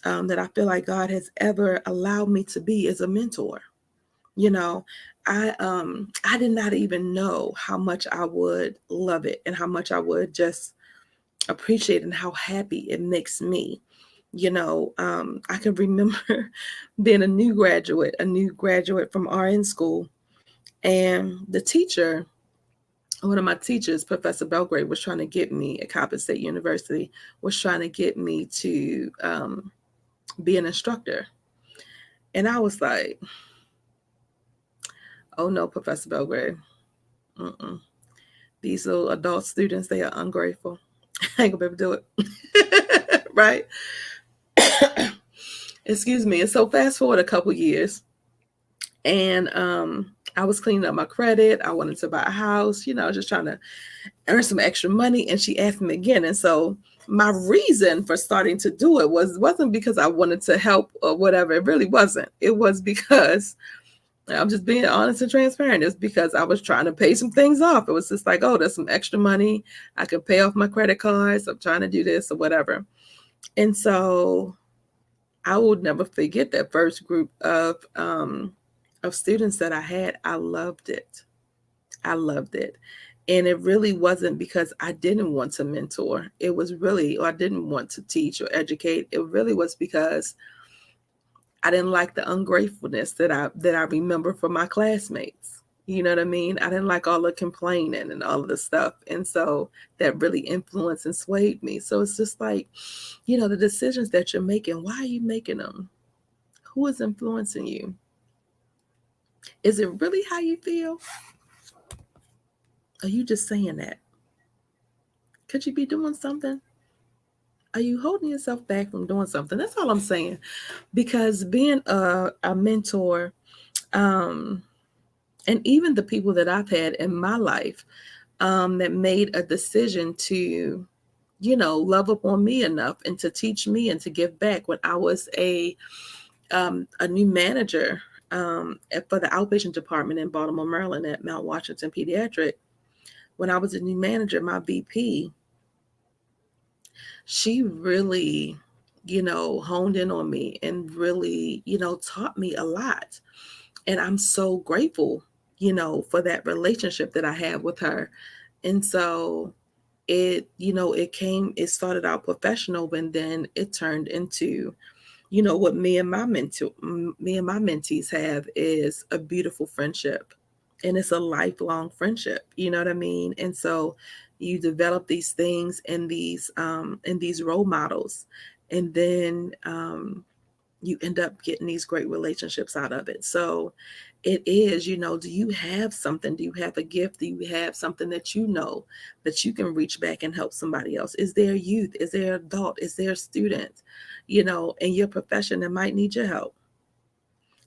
that I feel like God has ever allowed me to be is a mentor. I did not even know how much I would love it and how much I would just appreciate and how happy it makes me. I can remember being a new graduate from RN school, and the teacher, one of my teachers, Professor Belgrade, was trying to get me at Coppin State University, was trying to get me to be an instructor. And I was like, oh no, Professor Belgrade. These little adult students, they are ungrateful. I ain't gonna be able to do it. Right? Excuse me. And so fast forward a couple years, and I was cleaning up my credit. I wanted to buy a house, just trying to earn some extra money. And she asked me again. And so my reason for starting to do it wasn't because I wanted to help or whatever. It really wasn't. It was because I'm just being honest and transparent. It's because I was trying to pay some things off. It was just like, oh, there's some extra money. I could pay off my credit cards. I'm trying to do this or whatever. And so I will never forget that first group of students that I had. I loved it. I loved it. And it really wasn't because I didn't want to mentor. It was really, or I didn't want to teach or educate. It really was because I didn't like the ungratefulness that I remember from my classmates. You know what I mean? I didn't like all the complaining and all of the stuff. And so that really influenced and swayed me. So it's just like, the decisions that you're making, why are you making them? Who is influencing you? Is it really how you feel? Are you just saying that? Could you be doing something? Are you holding yourself back from doing something? That's all I'm saying. Because being a mentor, um, and even the people that I've had in my life that made a decision to, love upon me enough and to teach me and to give back when I was a new manager for the outpatient department in Baltimore, Maryland at Mount Washington Pediatric. When I was a new manager, my VP, she really, honed in on me and really, taught me a lot. And I'm so grateful, for that relationship that I have with her. And so it started out professional, and then it turned into, what me and my mentees have is a beautiful friendship, and it's a lifelong friendship. You know what I mean? And so you develop these things and these role models, and then you end up getting these great relationships out of it. So it is, do you have something? Do you have a gift? Do you have something that that you can reach back and help somebody else? Is there youth? Is there adult? Is there a student, in your profession that might need your help,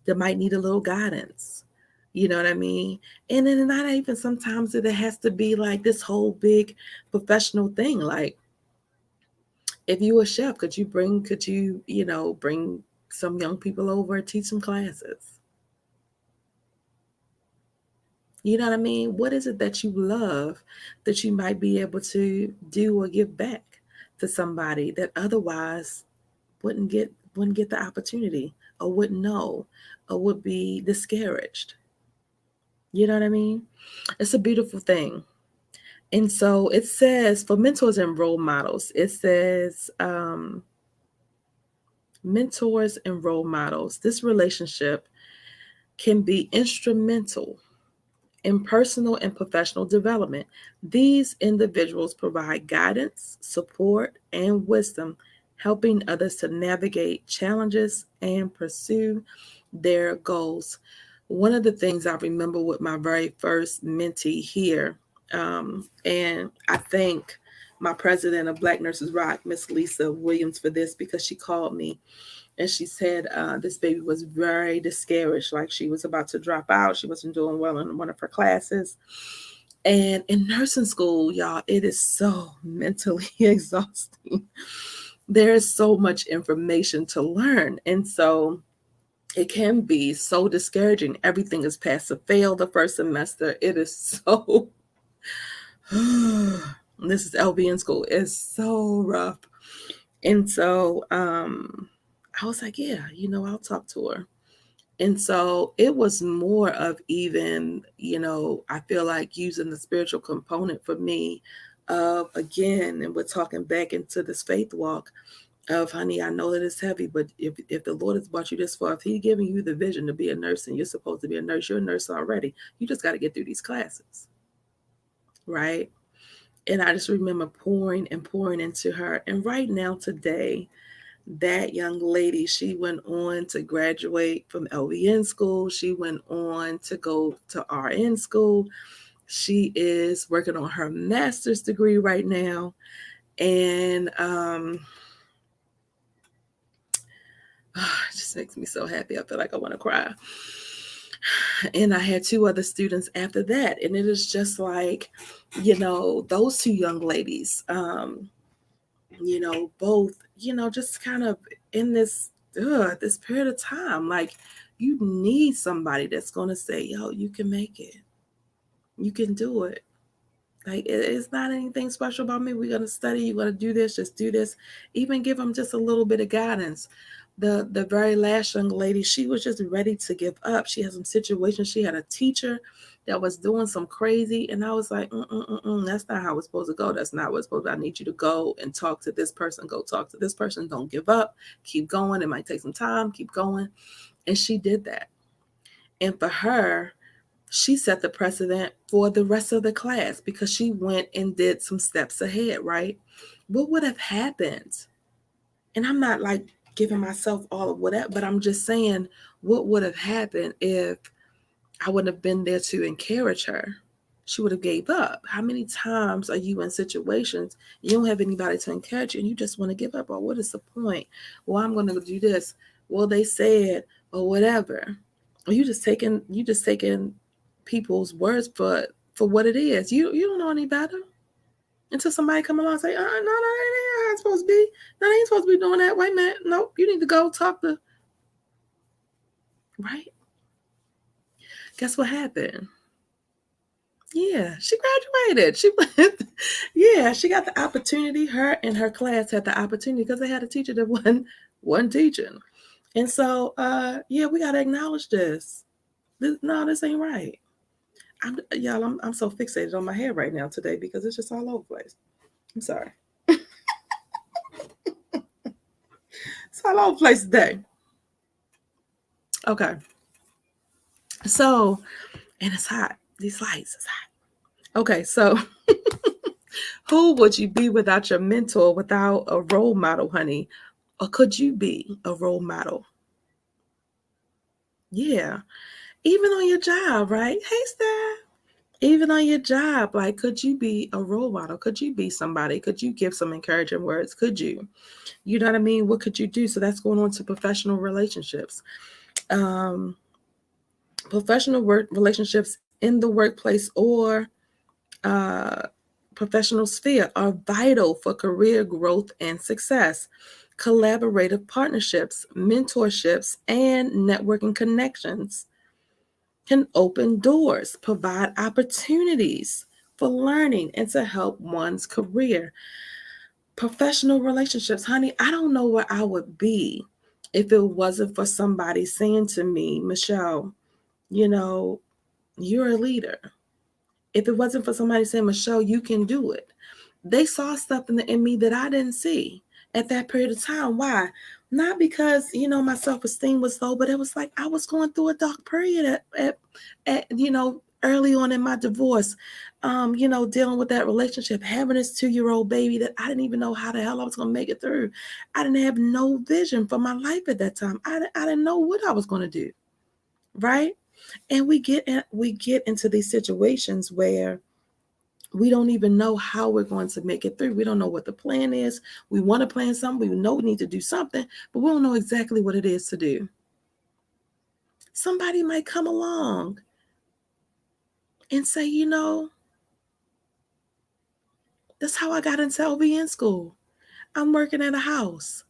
that might need a little guidance? You know what I mean? And then not even sometimes it has to be like this whole big professional thing. Like if you a chef, could you bring some young people over and teach some classes? You know what I mean? What is it that you love that you might be able to do or give back to somebody that otherwise wouldn't get the opportunity, or wouldn't know, or would be discouraged? You know what I mean? It's a beautiful thing. And so it says for mentors and role models, it says mentors and role models, this relationship can be instrumental in personal and professional development. These individuals provide guidance, support, and wisdom, helping others to navigate challenges and pursue their goals. One of the things I remember with my very first mentee here, and I thank my president of Black Nurses Rock, Miss Lisa Williams, for this, because she called me and she said this baby was very discouraged, like she was about to drop out. She wasn't doing well in one of her classes. And in nursing school, y'all, it is so mentally exhausting. There is so much information to learn. And so it can be so discouraging. Everything is pass or fail the first semester. It is so, this is LVN school. It's so rough. And so I was like, yeah, I'll talk to her. And so it was more of even, I feel like using the spiritual component for me of, again, and we're talking back into this faith walk of, honey, I know that it's heavy, but if the Lord has brought you this far, if He's giving you the vision to be a nurse and you're supposed to be a nurse, you're a nurse already. You just got to get through these classes, right? And I just remember pouring and pouring into her. And right now, today, that young lady, she went on to graduate from LVN school. She went on to go to RN school. She is working on her master's degree right now. And it just makes me so happy. I feel like I want to cry. And I had two other students after that. And it is just like, those two young ladies, both, just kind of in this period of time, like, You need somebody that's going to say, yo, you can make it. You can do it. Like, it's not anything special about me. We're going to study. You're going to do this. Just do this. Even give them just a little bit of guidance. The very last young lady, she was just ready to give up. She had some situations. She had a teacher that was doing some crazy. And I was like, that's not how it's supposed to go. That's not what's supposed to. I need you to go and talk to this person. Go talk to this person. Don't give up. Keep going. It might take some time. Keep going. And she did that. And for her, she set the precedent for the rest of the class because she went and did some steps ahead, right? What would have happened? And I'm not like giving myself all of whatever, but I'm just saying what would have happened if I wouldn't have been there to encourage her. She would have gave up. How many times are you in situations you don't have anybody to encourage you and you just want to give up? Or what is the point? Well, I'm going to do this. Well, they said, or whatever. Or you just taking people's words for what it is. You don't know any better until somebody come along and say, no, that ain't how it's supposed to be. No, they ain't supposed to be doing that. Wait a minute. Nope, you need to go talk to, right? Guess what happened? Yeah, she graduated. She yeah, she got the opportunity. Her and her class had the opportunity because they had a teacher that wasn't teaching. And so yeah, we gotta acknowledge this. This ain't right. I'm so fixated on my hair right now today because it's just all over the place. I'm sorry. It's all over the place today. Okay. So, and it's hot. These lights is hot. Okay, so who would you be without your mentor, without a role model, honey? Or could you be a role model? Yeah. Even on your job, right? Hey, Steph. Even on your job, like, could you be a role model? Could you be somebody? Could you give some encouraging words? Could you? You know what I mean? What could you do? So that's going on to professional relationships. Um, Professional work relationships in the workplace or uh, professional sphere are vital for career growth and success. Collaborative partnerships, mentorships, and networking connections can open doors, provide opportunities for learning, and to help one's career. Professional relationships, honey, I don't know where I would be if it wasn't for somebody saying to me, Michelle, you know, you're a leader. If it wasn't for somebody saying, Michelle, you can do it. They saw stuff in me that I didn't see at that period of time. Why? Not because, my self-esteem was low, but it was like I was going through a dark period at early on in my divorce, dealing with that relationship, having this 2-year-old baby that I didn't even know how the hell I was going to make it through. I didn't have no vision for my life at that time. I didn't know what I was going to do. Right. And we get into these situations where we don't even know how we're going to make it through. We don't know what the plan is. We want to plan something. We know we need to do something, but we don't know exactly what it is to do. Somebody might come along and say, that's how I got into LVN school. I'm working at a house,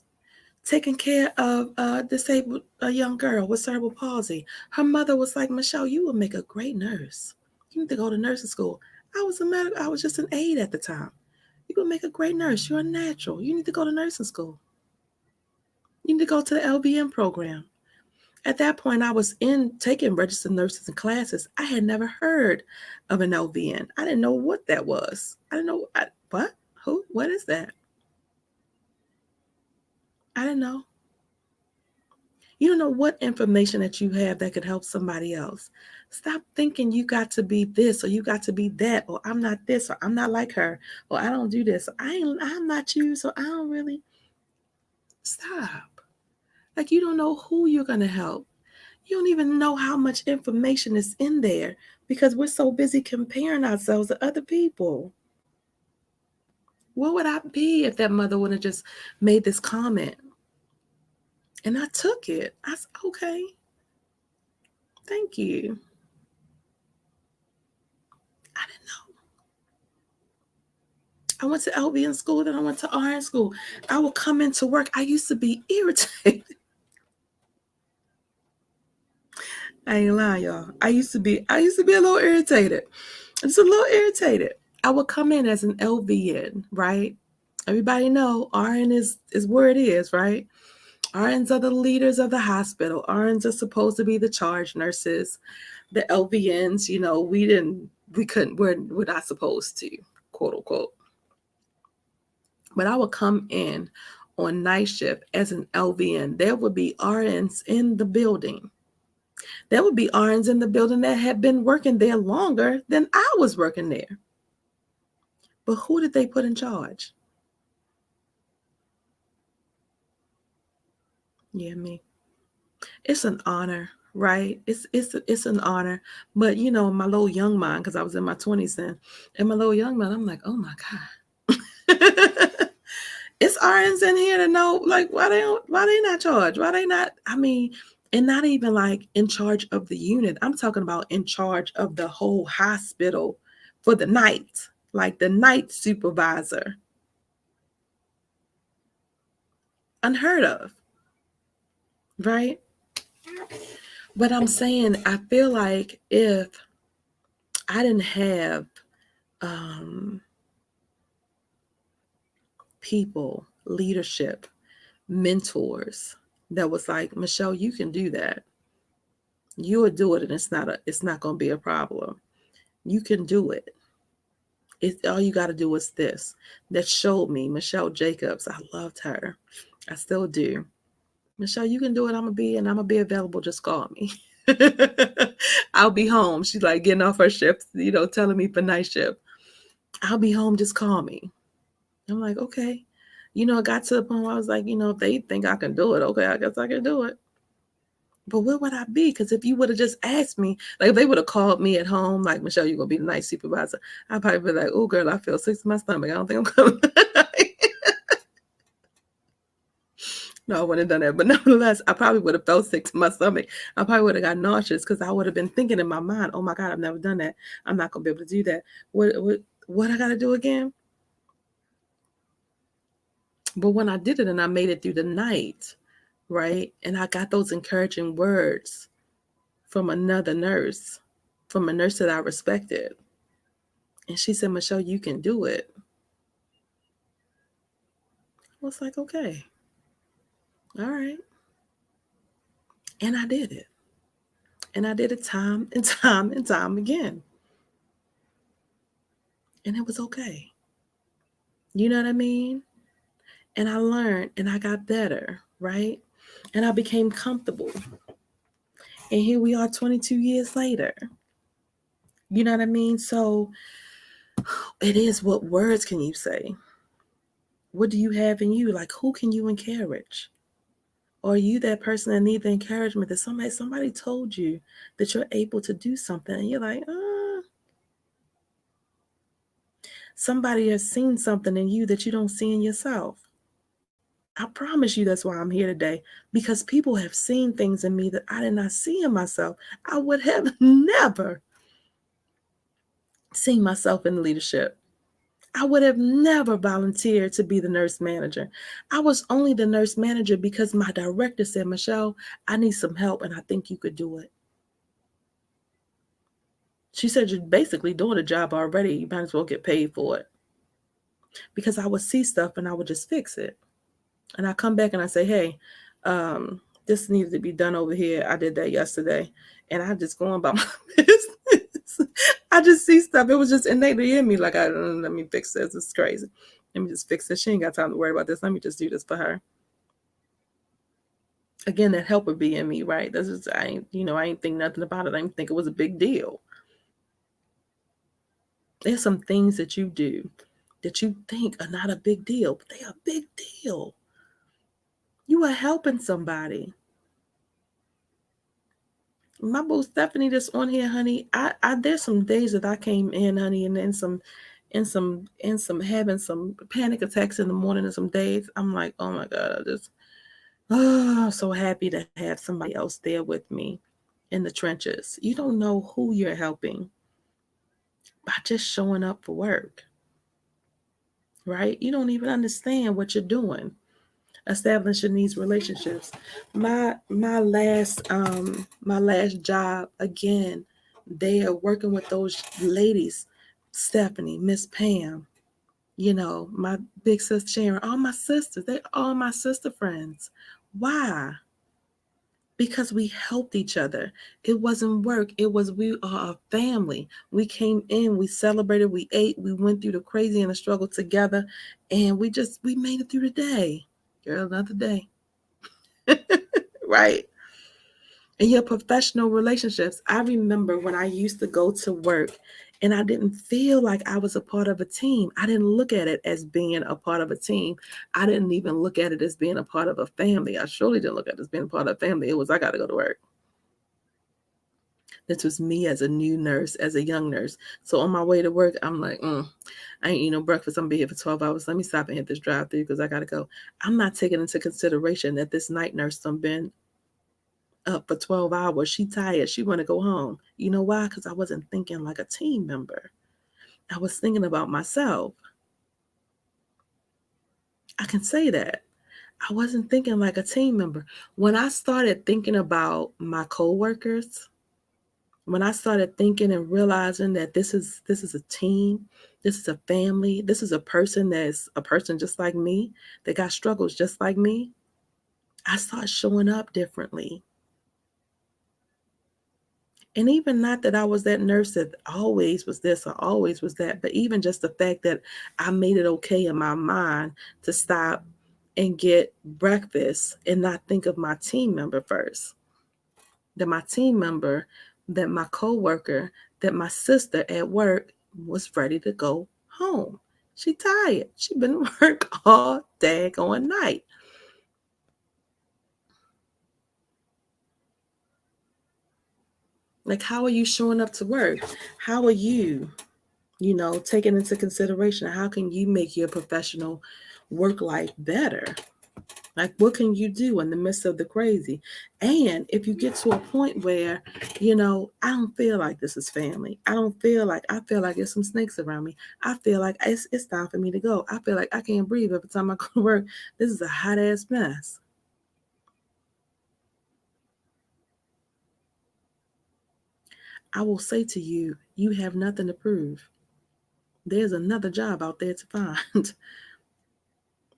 taking care of a young girl with cerebral palsy. Her mother was like, Michelle, you would make a great nurse. You need to go to nursing school. I was just an aide at the time. You would make a great nurse. You're a natural. You need to go to nursing school. You need to go to the LVN program. At that point, I was taking registered nurses and classes. I had never heard of an LVN. I didn't know what that was. I didn't know what? Who? What is that? I didn't know. You don't know what information that you have that could help somebody else. Stop thinking you got to be this or you got to be that, or I'm not this or I'm not like her, or I don't do this. I'm not you, so I don't really. Stop. Like, you don't know who you're going to help. You don't even know how much information is in there because we're so busy comparing ourselves to other people. Where would I be if that mother would have just made this comment? And I took it. I said, okay, thank you. I didn't know. I went to LVN school, then I went to RN school. I would come into work. I used to be irritated. I ain't lying, y'all. I used to be a little irritated. Just a little irritated. I would come in as an LVN, right? Everybody know RN is where it is, right? RNs are the leaders of the hospital. RNs are supposed to be the charge nurses. The LVNs, we're not supposed to, quote unquote. But I would come in on night shift as an LVN. There would be RNs in the building. There would be RNs in the building that had been working there longer than I was working there. But who did they put in charge? Yeah, me. It's an honor, right? It's an honor. But my little young mind, because I was in my 20s then, and my little young mind, I'm like, oh my God. It's RNs in here to know, like, why they not charged? Why they not, I mean, and not even like in charge of the unit. I'm talking about in charge of the whole hospital for the night, like the night supervisor. Unheard of, right? But I'm saying, I feel like if I didn't have um, people, leadership, mentors that was like, Michelle, you can do that. You would do it, and it's not going to be a problem. You can do it. All you got to do is this. That showed me Michelle Jacobs. I loved her. I still do. Michelle, you can do it. I'm gonna be available. Just call me. I'll be home. She's like getting off her shift, telling me for night shift. I'll be home. Just call me. I'm like, okay. I got to the point where I was like, if they think I can do it, okay, I guess I can do it. But where would I be? Because if you would have just asked me, like if they would have called me at home, like, Michelle, you're going to be the night supervisor, I'd probably be like, oh, girl, I feel sick to my stomach. I don't think I'm coming. No, I wouldn't have done that. But nevertheless, I probably would have felt sick to my stomach. I probably would have got nauseous because I would have been thinking in my mind, oh, my God, I've never done that. I'm not going to be able to do that. What I got to do again? But when I did it and I made it through the night, right, and I got those encouraging words from another nurse, from a nurse that I respected. And she said, Michelle, you can do it. I was like, okay, all right. And I did it. And I did it time and time and time again. And it was okay. You know what I mean? And I learned and I got better, right? And I became comfortable. And here we are 22 years later. You know what I mean? So it is, what words can you say? What do you have in you? Like, who can you encourage? Or are you that person that needs the encouragement that somebody told you that you're able to do something and you're like, somebody has seen something in you that you don't see in yourself. I promise you that's why I'm here today, because people have seen things in me that I did not see in myself. I would have never seen myself in leadership. I would have never volunteered to be the nurse manager. I was only the nurse manager because my director said, Michelle, I need some help and I think you could do it. She said, you're basically doing a job already. You might as well get paid for it. Because I would see stuff and I would just fix it. And I come back and I say, hey, this needs to be done over here. I did that yesterday. And I just go on about my business. I just see stuff. It was just innately in me. Like, let me fix this. It's crazy. Let me just fix this. She ain't got time to worry about this. Let me just do this for her. Again, that help would be in me, right? This is, I ain't think nothing about it. I didn't think it was a big deal. There's some things that you do that you think are not a big deal, but they are a big deal. You are helping somebody. My boo Stephanie that's on here, honey. I there's some days that I came in, honey, and then some having some panic attacks in the morning, and some days I'm like, oh my God, so happy to have somebody else there with me in the trenches. You don't know who you're helping by just showing up for work, right? You don't even understand what you're doing. Establishing these relationships. My last job, again, they are working with those ladies, Stephanie, Miss Pam, my big sister Sharon, all my sisters, they all my sister friends. Why? Because we helped each other. It wasn't work. It was, we are a family. We came in, we celebrated, we ate, we went through the crazy and the struggle together, and we made it through the day. Girl, another day. Right? In your professional relationships, I remember when I used to go to work and I didn't feel like I was a part of a team. I didn't look at it as being a part of a team. I didn't even look at it as being a part of a family. I surely didn't look at it as being a part of a family. It was, I got to go to work. This was me as a new nurse, as a young nurse. So on my way to work, I'm like, I ain't eat no breakfast. I'm going to be here for 12 hours. Let me stop and hit this drive through because I got to go. I'm not taking into consideration that this night nurse done been up for 12 hours. She tired. She want to go home. You know why? Because I wasn't thinking like a team member. I was thinking about myself. I can say that. I wasn't thinking like a team member. When I started thinking about my coworkers, when I started thinking and realizing that this is a team, this is a family, this is a person that's a person just like me, that got struggles just like me, I started showing up differently. And even not that I was that nurse that always was this or always was that, but even just the fact that I made it okay in my mind to stop and get breakfast and not think of my team member first. That my team member, that my coworker, that my sister at work was ready to go home. She tired. She been at work all daggone night. Like, how are you showing up to work? How are you, taking into consideration? How can you make your professional work life better? Like, what can you do in the midst of the crazy? And if you get to a point where, I don't feel like this is family. I feel like there's some snakes around me. I feel like it's time for me to go. I feel like I can't breathe every time I go to work. This is a hot ass mess. I will say to you, you have nothing to prove. There's another job out there to find.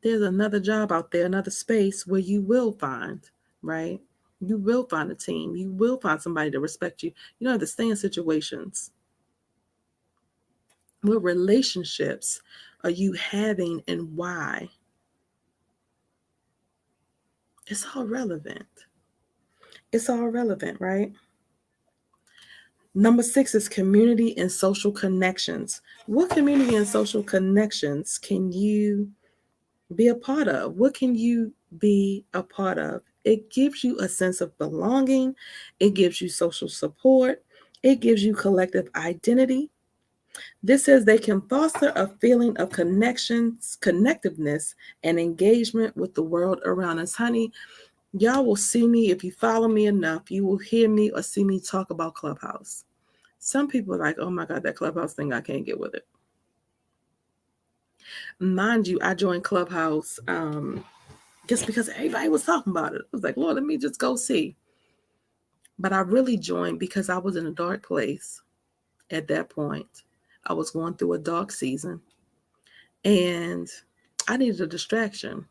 There's another job out there, another space where you will find, right? You will find a team. You will find somebody to respect you. You don't have to stay in situations. What relationships are you having and why? It's all relevant. It's all relevant, right? Number 6 is community and social connections. What community and social connections can you be a part of? What can you be a part of? It gives you a sense of belonging. It gives you social support. It gives you collective identity. This says they can foster a feeling of connections, connectiveness, and engagement with the world around us. Honey, y'all will see me, if you follow me enough, you will hear me or see me talk about Clubhouse. Some people are like, oh my God, that Clubhouse thing, I can't get with it. Mind you, I joined Clubhouse just because everybody was talking about it. I was like, Lord, let me just go see. But I really joined because I was in a dark place at that point. I was going through a dark season and I needed a distraction.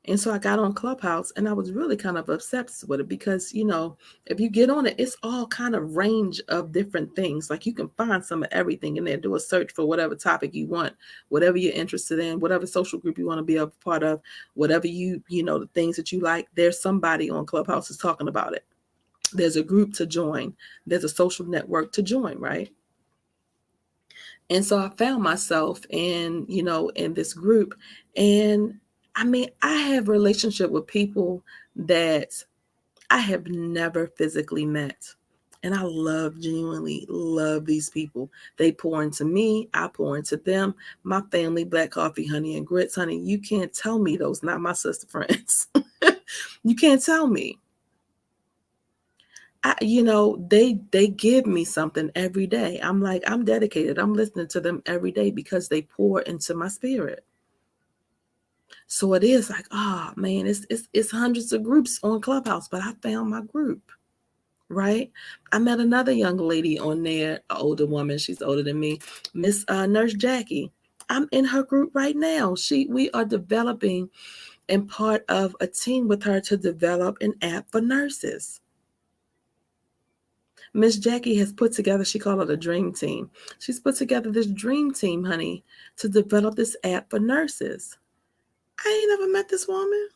And so I got on Clubhouse and I was really kind of obsessed with it because, if you get on it, it's all kind of range of different things. Like, you can find some of everything in there, do a search for whatever topic you want, whatever you're interested in, whatever social group you want to be a part of, whatever the things that you like, there's somebody on Clubhouse is talking about it. There's a group to join. There's a social network to join, right? And so I found myself in this group. And I mean, I have a relationship with people that I have never physically met. And I genuinely love these people. They pour into me. I pour into them. My family, black coffee, honey, and grits, honey. You can't tell me those not my sister friends. You can't tell me. They give me something every day. I'm like, I'm dedicated. I'm listening to them every day because they pour into my spirit. So it is like, oh man, it's hundreds of groups on Clubhouse, but I found my group, right? I met another young lady on there, an older woman. She's older than me, Miss Nurse Jackie. I'm in her group right now. We are developing and part of a team with her to develop an app for nurses. Miss Jackie has put together, she called it a dream team. She's put together this dream team, honey, to develop this app for nurses. I ain't never met this woman.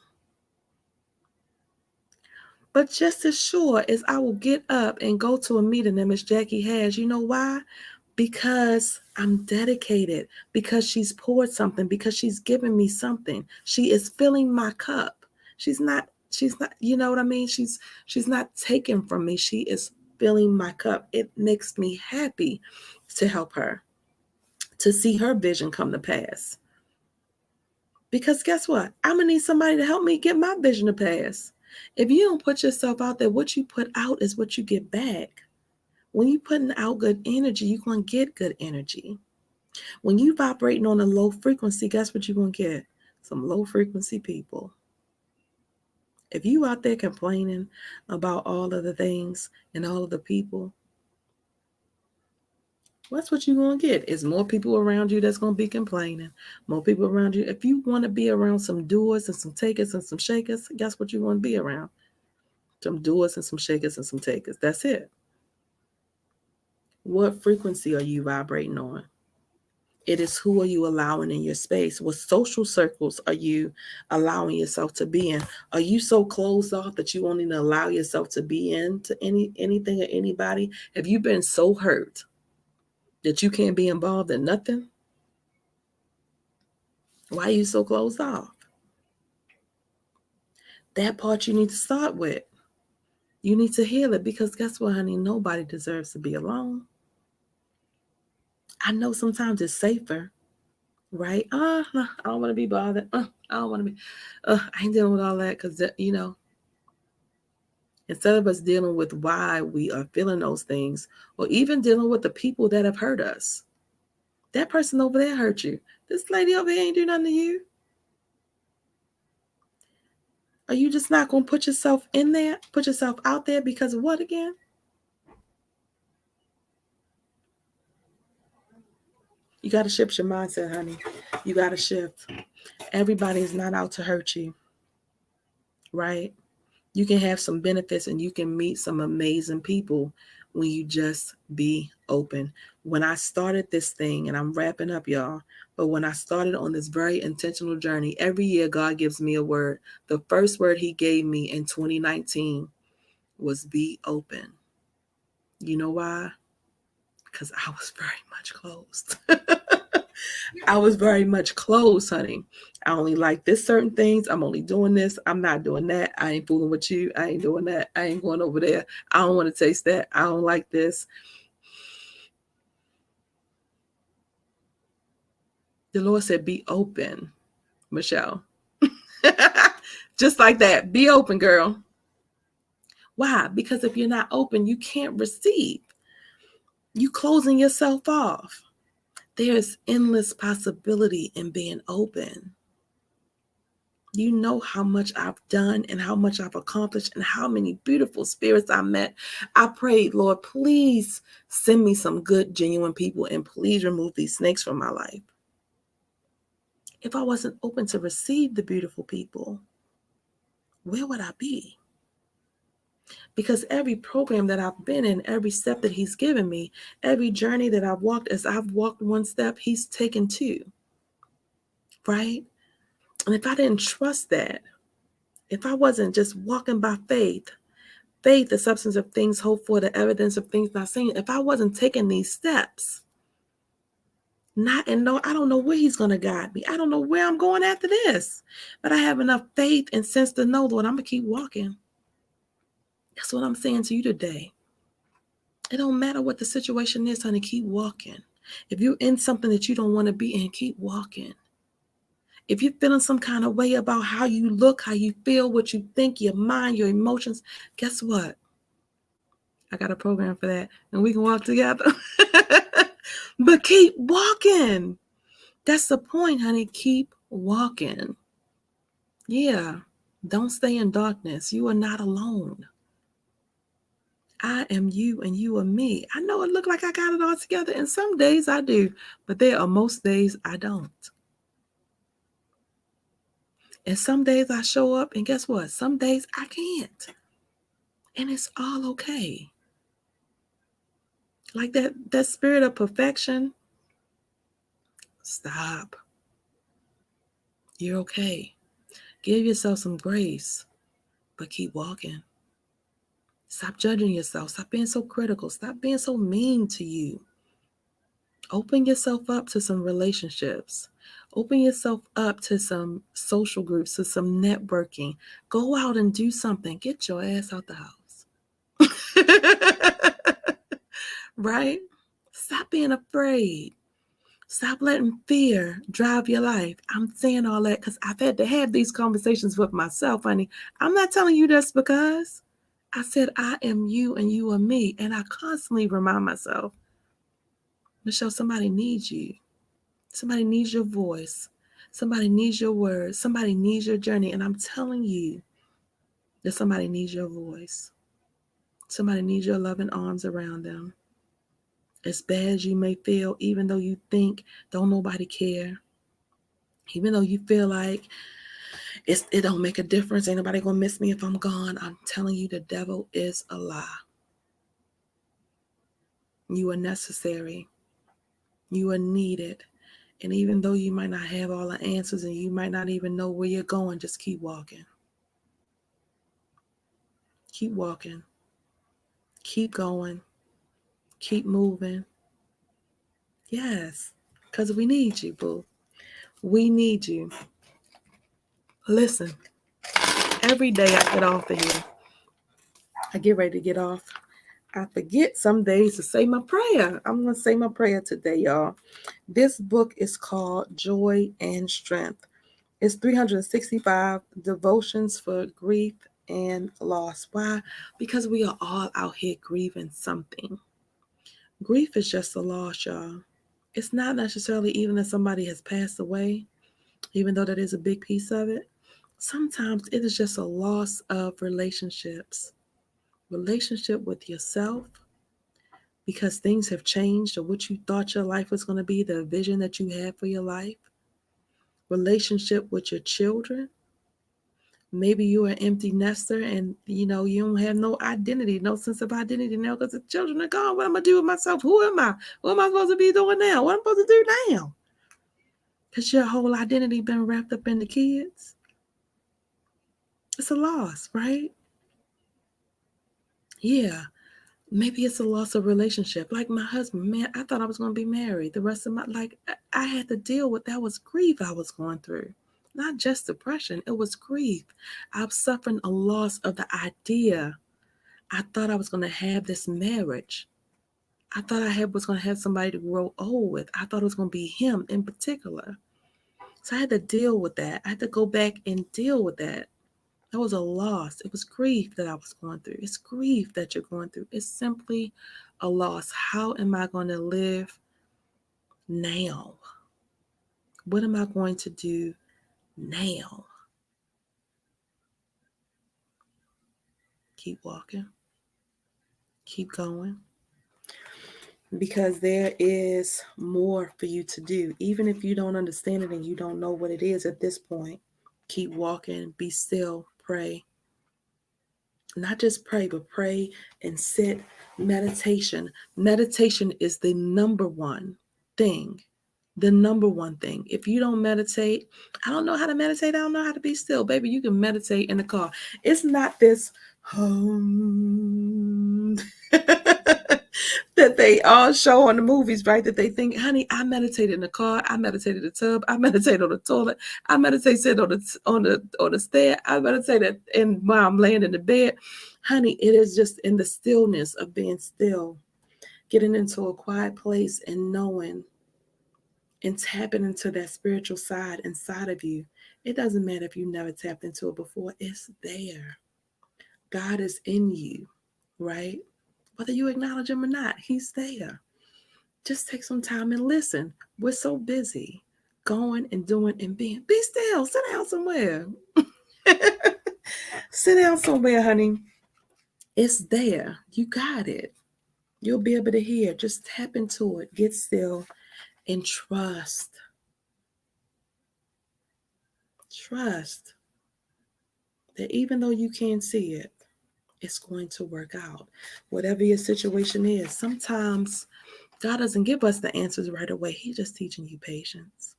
But just as sure as I will get up and go to a meeting that Miss Jackie has, you know why? Because I'm dedicated, because she's poured something, because she's given me something. She is filling my cup. She's not, you know what I mean? She's not taking from me. She is filling my cup. It makes me happy to help her, to see her vision come to pass. Because guess what? I'm going to need somebody to help me get my vision to pass. If you don't put yourself out there, what you put out is what you get back. When you're putting out good energy, you're going to get good energy. When you vibrating on a low frequency, guess what you're going to get? Some low frequency people. If you out there complaining about all of the things and all of the people, that's what you're going to get. Is more people around you that's going to be complaining. More people around you. If you want to be around some doers and some takers and some shakers, guess what you want to be around? Some doers and some shakers and some takers. That's it. What frequency are you vibrating on? It is who are you allowing in your space? What social circles are you allowing yourself to be in? Are you so closed off that you won't even allow yourself to be into anything or anybody? Have you been so hurt that you can't be involved in nothing? Why are you so closed off? That part you need to start with. You need to heal it, because guess what, honey? Nobody deserves to be alone. I know sometimes it's safer, right? I don't want to be bothered. I don't want to be. I ain't dealing with all that, because instead of us dealing with why we are feeling those things, or even dealing with the people that have hurt us. That person over there hurt you. This lady over here ain't do nothing to you. Are you just not going to put yourself in there, put yourself out there because of what again? You got to shift your mindset, honey. You got to shift. Everybody's not out to hurt you, right? You can have some benefits and you can meet some amazing people when you just be open. When I started this thing, and I'm wrapping up, y'all, but when I started on this very intentional journey, every year God gives me a word. The first word he gave me in 2019 was be open. You know why? Because I was very much closed. I was very much closed, honey. I only like this certain things. I'm only doing this. I'm not doing that. I ain't fooling with you. I ain't doing that. I ain't going over there. I don't want to taste that. I don't like this. The Lord said, be open, Michelle. Just like that. Be open, girl. Why? Because if you're not open, you can't receive. You closing yourself off. There's endless possibility in being open. You know how much I've done and how much I've accomplished and how many beautiful spirits I met. I prayed, Lord, please send me some good, genuine people, and please remove these snakes from my life. If I wasn't open to receive the beautiful people, where would I be? Because every program that I've been in, every step that he's given me, every journey that I've walked, as I've walked one step, he's taken two, right? And if I didn't trust that, if I wasn't just walking by faith, the substance of things hoped for, the evidence of things not seen, if I wasn't taking these steps, I don't know where he's going to guide me. I don't know where I'm going after this, but I have enough faith and sense to know, Lord, I'm going to keep walking. That's what I'm saying to you today. It don't matter what the situation is, honey, keep walking. If you're in something that you don't want to be in, keep walking. If you're feeling some kind of way about how you look, how you feel, what you think, your mind, your emotions, guess what? I got a program for that, and we can walk together. But keep walking. That's the point, honey. Keep walking. Yeah. Don't stay in darkness. You are not alone. I am you and you are me. I know it look like I got it all together, and some days I do, but there are most days I don't. And some days I show up, and guess what? Some days I can't. And it's all okay. Like that spirit of perfection, stop. You're okay. Give yourself some grace, but keep walking. Stop judging yourself. Stop being so critical. Stop being so mean to you. Open yourself up to some relationships. Open yourself up to some social groups, to some networking. Go out and do something. Get your ass out the house. Right? Stop being afraid. Stop letting fear drive your life. I'm saying all that because I've had to have these conversations with myself, honey. I'm not telling you this because I said I am you and you are me. And I constantly remind myself, Michelle, somebody needs you. Somebody needs your voice. Somebody needs your words. Somebody needs your journey. And I'm telling you that somebody needs your voice. Somebody needs your loving arms around them. As bad as you may feel, even though you think don't nobody care, even though you feel like it don't make a difference, ain't nobody gonna miss me if I'm gone, I'm telling you the devil is a lie. You are necessary. You are needed. And even though you might not have all the answers and you might not even know where you're going, just keep walking. Keep walking. Keep going. Keep moving. Yes, because we need you, boo. We need you. Listen, every day I get off of here, I get ready to get off. I forget some days to say my prayer. I'm going to say my prayer today, y'all. This book is called Joy and Strength. It's 365 devotions for grief and loss. Why? Because we are all out here grieving something. Grief is just a loss, y'all. It's not necessarily even that somebody has passed away, even though that is a big piece of it. Sometimes it is just a loss of relationships. Relationship with yourself, because things have changed or what you thought your life was going to be, the vision that you had for your life. Relationship with your children. Maybe you're an empty nester and you don't have no identity, no sense of identity now because the children are gone. What am I going to do with myself? Who am I? What am I supposed to be doing now? What am I supposed to do now? Because your whole identity been wrapped up in the kids. It's a loss, right? Yeah. Maybe it's a loss of relationship. Like my husband, man, I thought I was going to be married the rest of my life. I had to deal with that was grief I was going through. Not just depression, it was grief. I was suffering a loss of the idea. I thought I was going to have this marriage. I thought was going to have somebody to grow old with. I thought it was going to be him in particular. So I had to deal with that. I had to go back and deal with that. That was a loss. It was grief that I was going through. It's grief that you're going through. It's simply a loss. How am I going to live now? What am I going to do now? Keep walking. Keep going. Because there is more for you to do. Even if you don't understand it and you don't know what it is at this point, keep walking. Be still. Pray. Not just pray, but pray and sit. Meditation. Meditation is the number one thing. The number one thing. If you don't meditate, I don't know how to meditate. I don't know how to be still. Baby, you can meditate in the car. It's not this that they all show on the movies, right? That they think, honey, I meditate in the car, I meditate in the tub, I meditate on the toilet, I meditate sitting on the stair, I meditate and while I'm laying in the bed. Honey, it is just in the stillness of being still, getting into a quiet place and knowing and tapping into that spiritual side inside of you. It doesn't matter if you never tapped into it before, it's there. God is in you, right? Whether you acknowledge him or not, he's there. Just take some time and listen. We're so busy going and doing and being. Be still, sit down somewhere. Sit down somewhere, honey. It's there. You got it. You'll be able to hear. Just tap into it. Get still and trust. Trust that even though you can't see it, it's going to work out. Whatever your situation is, sometimes God doesn't give us the answers right away. He's just teaching you patience.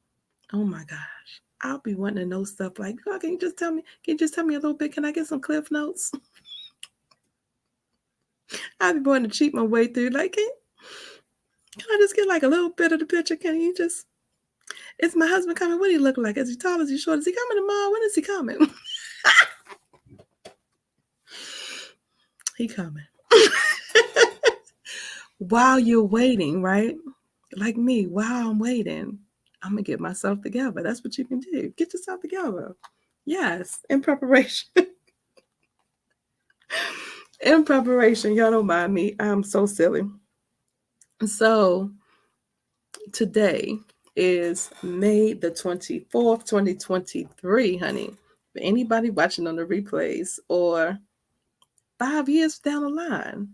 Oh my gosh. I'll be wanting to know stuff like, oh, can you just tell me? Can you just tell me a little bit? Can I get some cliff notes? I'll be wanting to cheat my way through. Like, can I just get like a little bit of the picture? Can you just? Is my husband coming? What do he look like? Is he tall? Is he short? Is he coming tomorrow? When is he coming? He coming. While you're waiting, right? Like me, while I'm waiting, I'm gonna get myself together. That's what you can do. Get yourself together. Yes, in preparation. In preparation. Y'all don't mind me. I'm so silly. So today is May the 24th, 2023, honey. For anybody watching on the replays or 5 years down the line,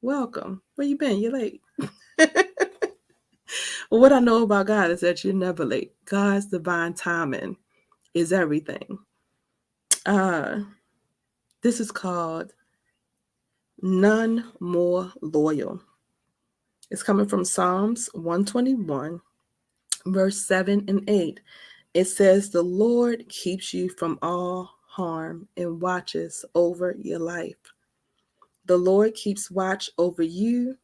welcome. Where you been? You're late. What I know about God is that you're never late. God's divine timing is everything. Uh, this is called None More Loyal. It's coming from Psalms 121, verse 7 and 8. It says, the Lord keeps you from all harm and watches over your life. The Lord keeps watch over you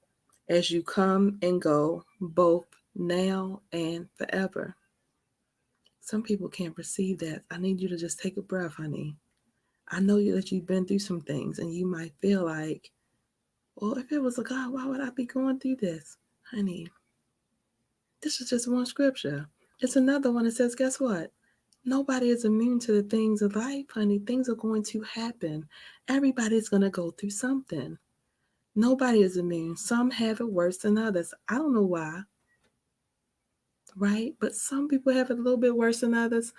as you come and go, both now and forever. Some people can't perceive that. I need you to just take a breath, honey. I know that you've been through some things and you might feel like, well, if it was a God, why would I be going through this? Honey, this is just one scripture. It's another one that says, guess what? Nobody is immune to the things of life, honey. Things are going to happen. Everybody's going to go through something. Nobody is immune. Some have it worse than others. I don't know why, right? But some people have it a little bit worse than others.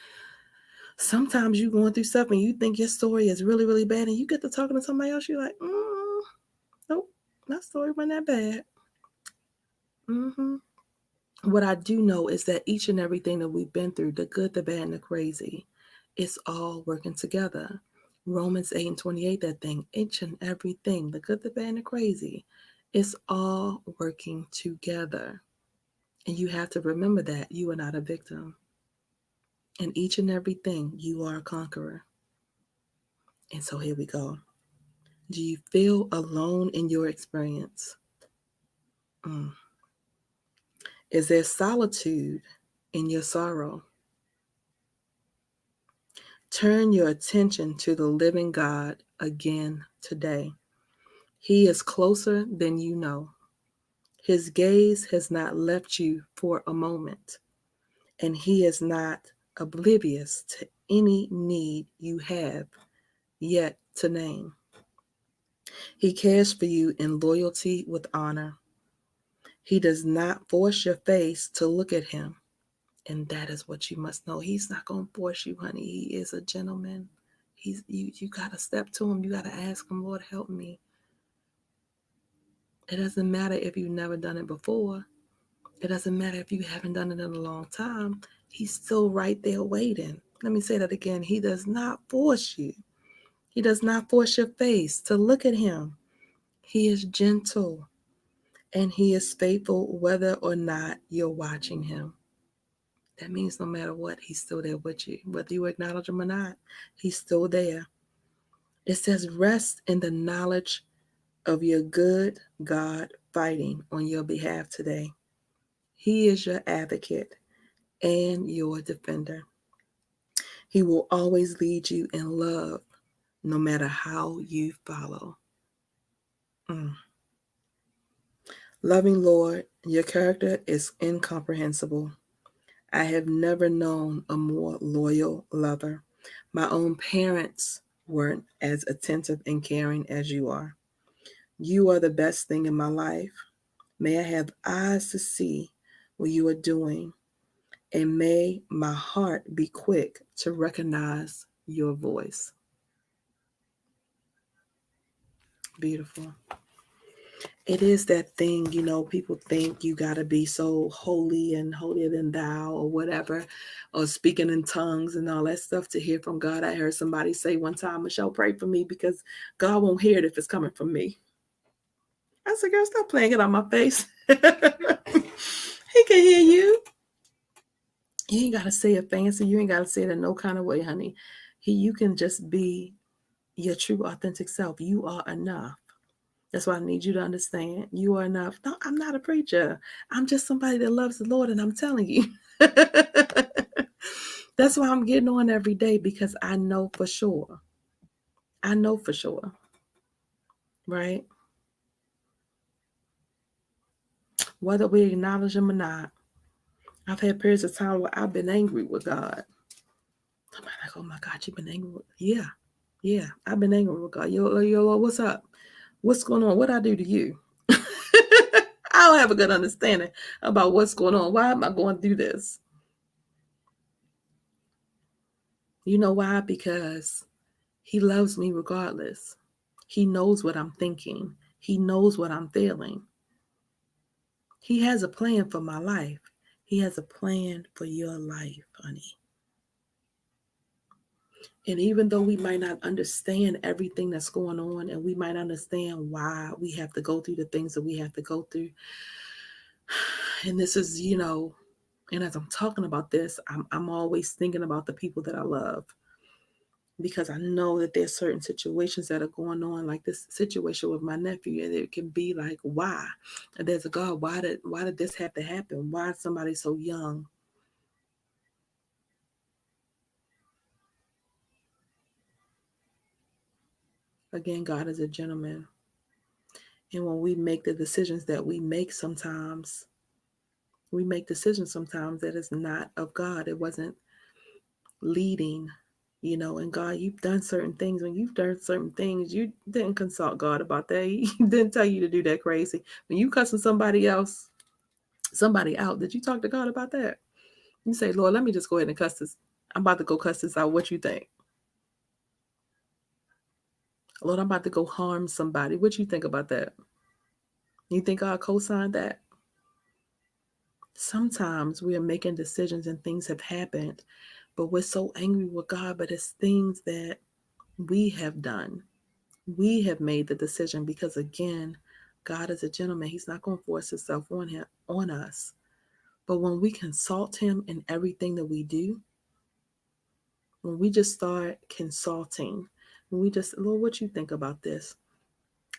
Sometimes you're going through stuff and you think your story is really, really bad, and you get to talking to somebody else, you're like, nope, my story wasn't that bad. Mm-hmm. What I do know is that each and everything that we've been through, the good, the bad, and the crazy, it's all working together. Romans 8 and 28, that thing, each and everything, the good, the bad, and the crazy, it's all working together. And you have to remember that you are not a victim. In each and everything, you are a conqueror. And so here we go. Do you feel alone in your experience? Is there solitude in your sorrow? Turn your attention to the living God again today. He is closer than you know. His gaze has not left you for a moment, and he is not oblivious to any need you have yet to name. He cares for you in loyalty with honor. He does not force your face to look at him. And that is what you must know. He's not going to force you, honey. He is a gentleman. You got to step to him. You got to ask him, Lord, help me. It doesn't matter if you've never done it before. It doesn't matter if you haven't done it in a long time. He's still right there waiting. Let me say that again. He does not force you. He does not force your face to look at him. He is gentle and he is faithful whether or not you're watching him. That means no matter what, he's still there with you. Whether you acknowledge him or not, he's still there. It says, rest in the knowledge of your good God fighting on your behalf today. He is your advocate and your defender. He will always lead you in love, no matter how you follow. Loving Lord, your character is incomprehensible. I have never known a more loyal lover. My own parents weren't as attentive and caring as you are. You are the best thing in my life. May I have eyes to see what you are doing, and may my heart be quick to recognize your voice. Beautiful. It is that thing, people think you got to be so holy and holier than thou or whatever, or speaking in tongues and all that stuff to hear from God. I heard somebody say one time, Michelle, pray for me because God won't hear it if it's coming from me. I said, girl, stop playing it on my face. He can hear you. You ain't got to say it fancy. You ain't got to say it in no kind of way, honey. You can just be your true, authentic self. You are enough. That's why I need you to understand. You are enough. No, I'm not a preacher. I'm just somebody that loves the Lord, and I'm telling you. That's why I'm getting on every day, because I know for sure. I know for sure. Right? Whether we acknowledge him or not, I've had periods of time where I've been angry with God. I'm like, oh my God, you've been angry with, yeah. Yeah, I've been angry with God. Yo, Lord, what's up? What's going on? What I do to you? I don't have a good understanding about what's going on. Why am I going through this? You know why? Because he loves me regardless. He knows what I'm thinking. He knows what I'm feeling. He has a plan for my life. He has a plan for your life, honey. And even though we might not understand everything that's going on, and we might understand why we have to go through the things that we have to go through, and this is, and as I'm talking about this, I'm always thinking about the people that I love, because I know that there's certain situations that are going on, like this situation with my nephew, and it can be like, why? And there's a God, why did this have to happen? Why is somebody so young? Again, God is a gentleman. And when we make the decisions that we make sometimes, that is not of God. It wasn't leading, and God, you've done certain things. When you've done certain things, you didn't consult God about that. He didn't tell you to do that crazy. When you cussing somebody out, did you talk to God about that? You say, Lord, let me just go ahead and cuss this. I'm about to go cuss this out. What you think? Lord, I'm about to go harm somebody. What you think about that? You think God co-signed that? Sometimes we are making decisions and things have happened, but we're so angry with God, but it's things that we have done. We have made the decision, because again, God is a gentleman. He's not going to force himself on us. But when we consult him in everything that we do, when we just start consulting, when we just, Lord, what you think about this?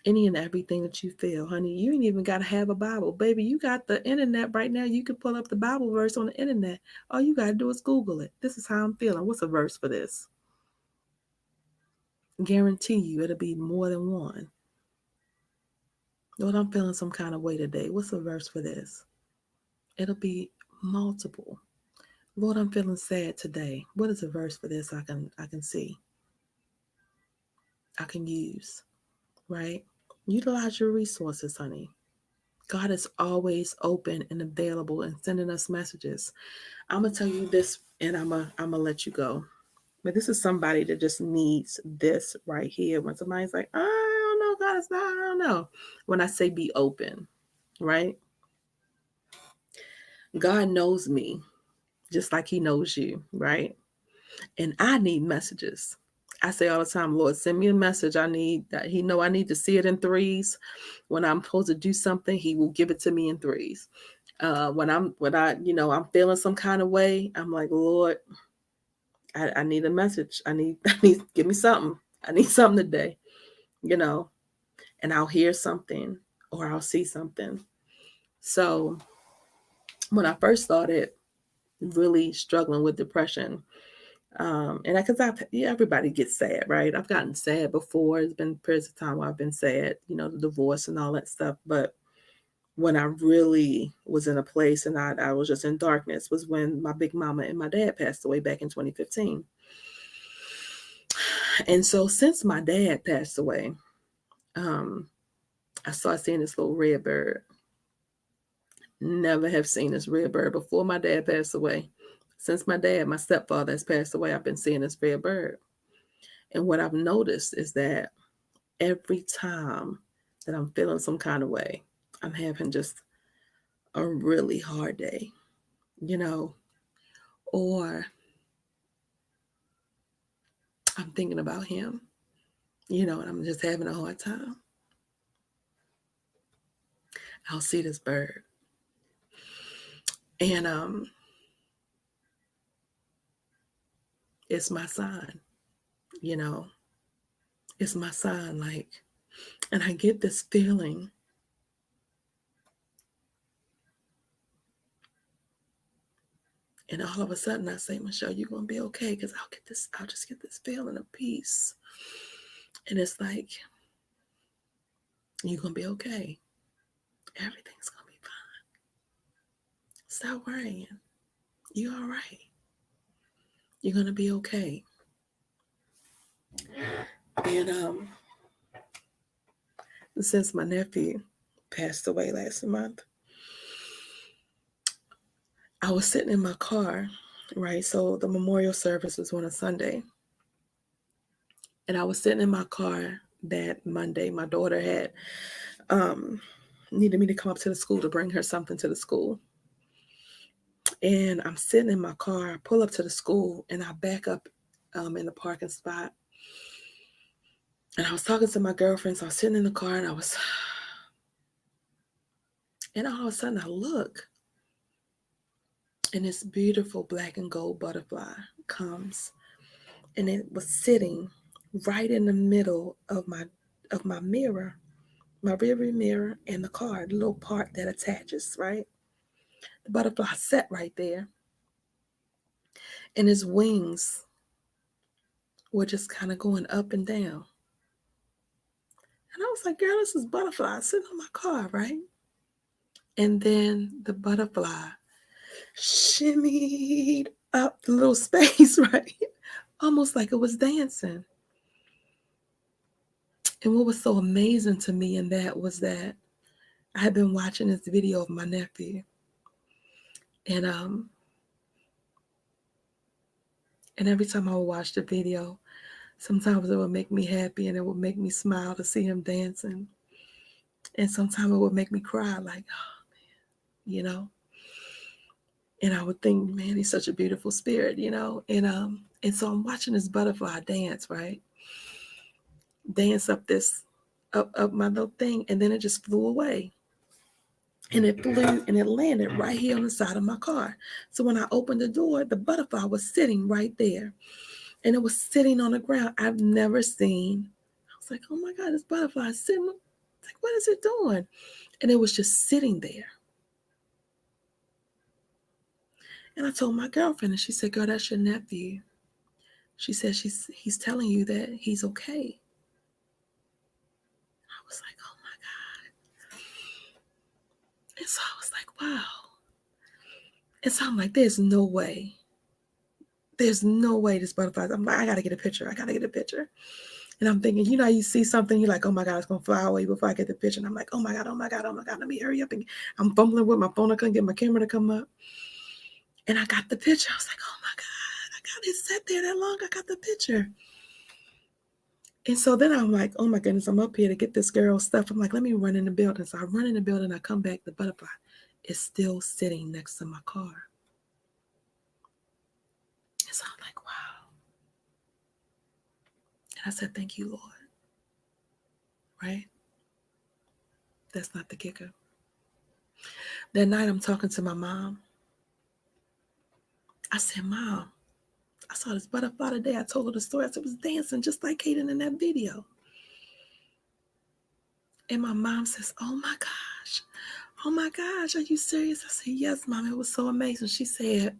Any and everything that you feel, honey, you ain't even got to have a Bible. Baby, you got the internet right now. You can pull up the Bible verse on the internet. All you got to do is Google it. This is how I'm feeling. What's a verse for this? Guarantee you it'll be more than one. Lord, I'm feeling some kind of way today. What's a verse for this? It'll be multiple. Lord, I'm feeling sad today. What is a verse for this I can see? I can use, right? Utilize your resources, honey. God is always open and available and sending us messages. I'm gonna tell you this, and I'm gonna let you go. But this is somebody that just needs this right here. When somebody's like, I don't know, God, it's not, I don't know. When I say be open, right? God knows me just like he knows you, right? And I need messages. I say all the time, Lord, send me a message. I need that. He know I need to see it in threes. When I'm supposed to do something, he will give it to me in threes. When I'm feeling some kind of way, I'm like, Lord, I need a message. I need, give me something. I need something today, you know, and I'll hear something or I'll see something. So when I first started really struggling with depression, and because everybody gets sad, right? I've gotten sad before. There's been periods of time where I've been sad, the divorce and all that stuff. But when I really was in a place and I was just in darkness was when my big mama and my dad passed away back in 2015. And so since my dad passed away, I started seeing this little red bird. Never have seen this red bird before my dad passed away. Since my stepfather has passed away, I've been seeing this red bird. And what I've noticed is that every time that I'm feeling some kind of way, I'm having just a really hard day, you know, or I'm thinking about him, and I'm just having a hard time. I'll see this bird. And it's my sign, you know. It's my sign, like, and I get this feeling. And all of a sudden I say, Michelle, you're gonna be okay, because I'll just get this feeling of peace. And it's like, you're gonna be okay. Everything's gonna be fine. Stop worrying. You're all right. You're gonna be okay. And since my nephew passed away last month, I was sitting in my car, right? So the memorial service was on a Sunday. And I was sitting in my car that Monday. My daughter had needed me to come up to the school to bring her something to the school. And I'm sitting in my car, I pull up to the school, and I back up in the parking spot. And I was talking to my girlfriend, so I was sitting in the car, and and all of a sudden I look, and this beautiful black and gold butterfly comes, and it was sitting right in the middle of my mirror, my rearview mirror, and the car, the little part that attaches, right? The butterfly sat right there, and his wings were just kind of going up and down. And I was like, girl, this is butterfly sitting on my car, right? And then the butterfly shimmied up the little space, right? Almost like it was dancing. And what was so amazing to me in that was that I had been watching this video of my nephew. And and every time I would watch the video, sometimes it would make me happy and it would make me smile to see him dancing. And sometimes it would make me cry, like, oh, you know. And I would think, man, he's such a beautiful spirit, you know. And so I'm watching this butterfly dance, right? Dance up my little thing, and then it just flew away. And it flew and it landed right here on the side of my car. So when I opened the door, the butterfly was sitting right there. And it was sitting on the ground. I've never seen. I was like, oh my God, this butterfly is sitting. Like, what is it doing? And it was just sitting there. And I told my girlfriend, and she said, girl, that's your nephew. She said he's telling you that he's okay. I was like, oh my God. And so I was like, wow. And so I'm like, there's no way. There's no way this butterfly. I'm like, I gotta get a picture. I gotta get a picture. And I'm thinking, you see something, you're like, oh my God, it's gonna fly away before I get the picture. And I'm like, oh my God, oh my God, oh my God, let me hurry up. And I'm fumbling with my phone. I couldn't get my camera to come up. And I got the picture. I was like, oh my God, I got it sat there that long. I got the picture. And so then I'm like, oh my goodness, I'm up here to get this girl's stuff. I'm like, let me run in the building. So I run in the building. I come back. The butterfly is still sitting next to my car. And so I'm like, wow. And I said, thank you, Lord. Right? That's not the kicker. That night I'm talking to my mom. I said, Mom, I saw this butterfly today. I told her the story. I said, it was dancing just like Kaden in that video. And my mom says, oh my gosh, are you serious? I said, yes, Mom, it was so amazing. She said,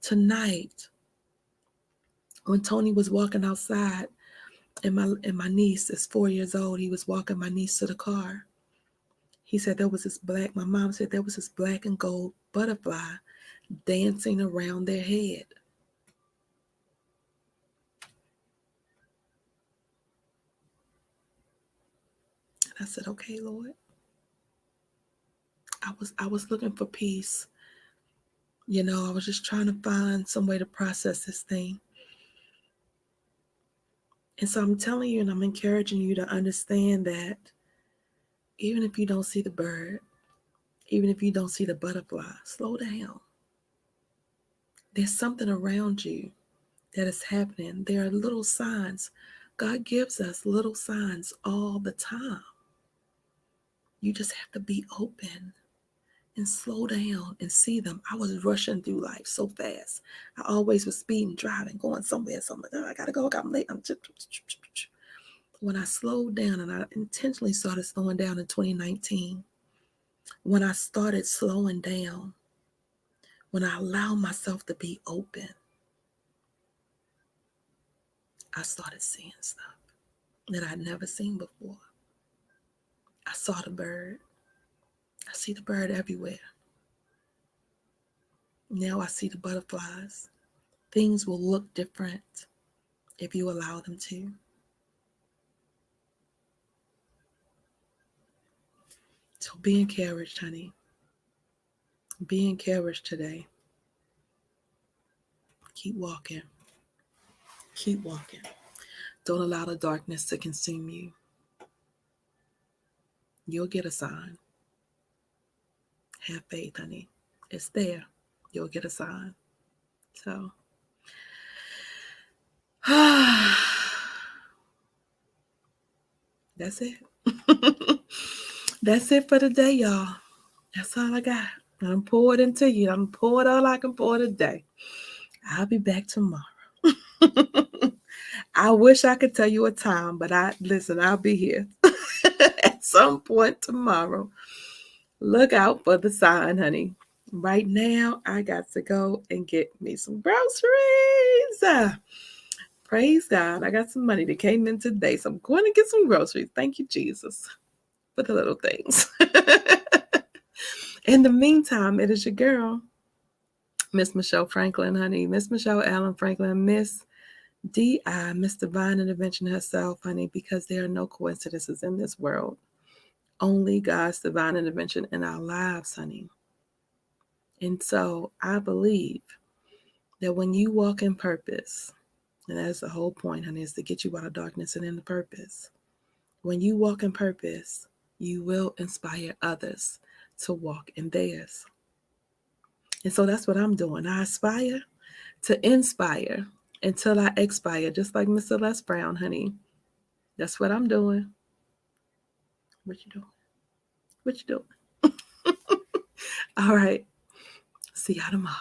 tonight, when Tony was walking outside, and my niece is 4 years old, he was walking my niece to the car. He said my mom said there was this black and gold butterfly dancing around their head. And I said, okay, Lord. I was looking for peace. I was just trying to find some way to process this thing. And so I'm telling you and I'm encouraging you to understand that even if you don't see the bird, even if you don't see the butterfly, slow down. There's something around you that is happening. There are little signs. God gives us little signs all the time. You just have to be open and slow down and see them. I was rushing through life so fast. I always was speeding, driving, going somewhere. Oh, I gotta go. I'm late. When I slowed down, and I intentionally started slowing down in 2019, when I started slowing down, when I allowed myself to be open, I started seeing stuff that I'd never seen before. I saw the bird. I see the bird everywhere. Now I see the butterflies. Things will look different if you allow them to. So be encouraged, honey. Be encouraged today. Keep walking. Keep walking. Don't allow the darkness to consume you. You'll get a sign. Have faith, honey. It's there. You'll get a sign. So, that's it. That's it for today, y'all. That's all I got. I'm poured into you. I'm poured all I can pour today. I'll be back tomorrow. I wish I could tell you a time, but I'll be here at some point tomorrow. Look out for the sign, honey. Right now, I got to go and get me some groceries. Praise God. I got some money that came in today, so I'm going to get some groceries. Thank you, Jesus, for the little things. In the meantime, it is your girl, Miss Michelle Franklin, honey. Miss Michelle Allen Franklin, Miss D.I., Miss Divine Intervention herself, honey, because there are no coincidences in this world. Only God's divine intervention in our lives, honey. And so I believe that when you walk in purpose, and that's the whole point, honey, is to get you out of darkness and into purpose. When you walk in purpose, you will inspire others to walk in theirs. And so that's what I'm doing. I aspire to inspire until I expire, just like Mr. Les Brown, honey. That's what I'm doing. What you doing? What you doing? All right. See y'all tomorrow.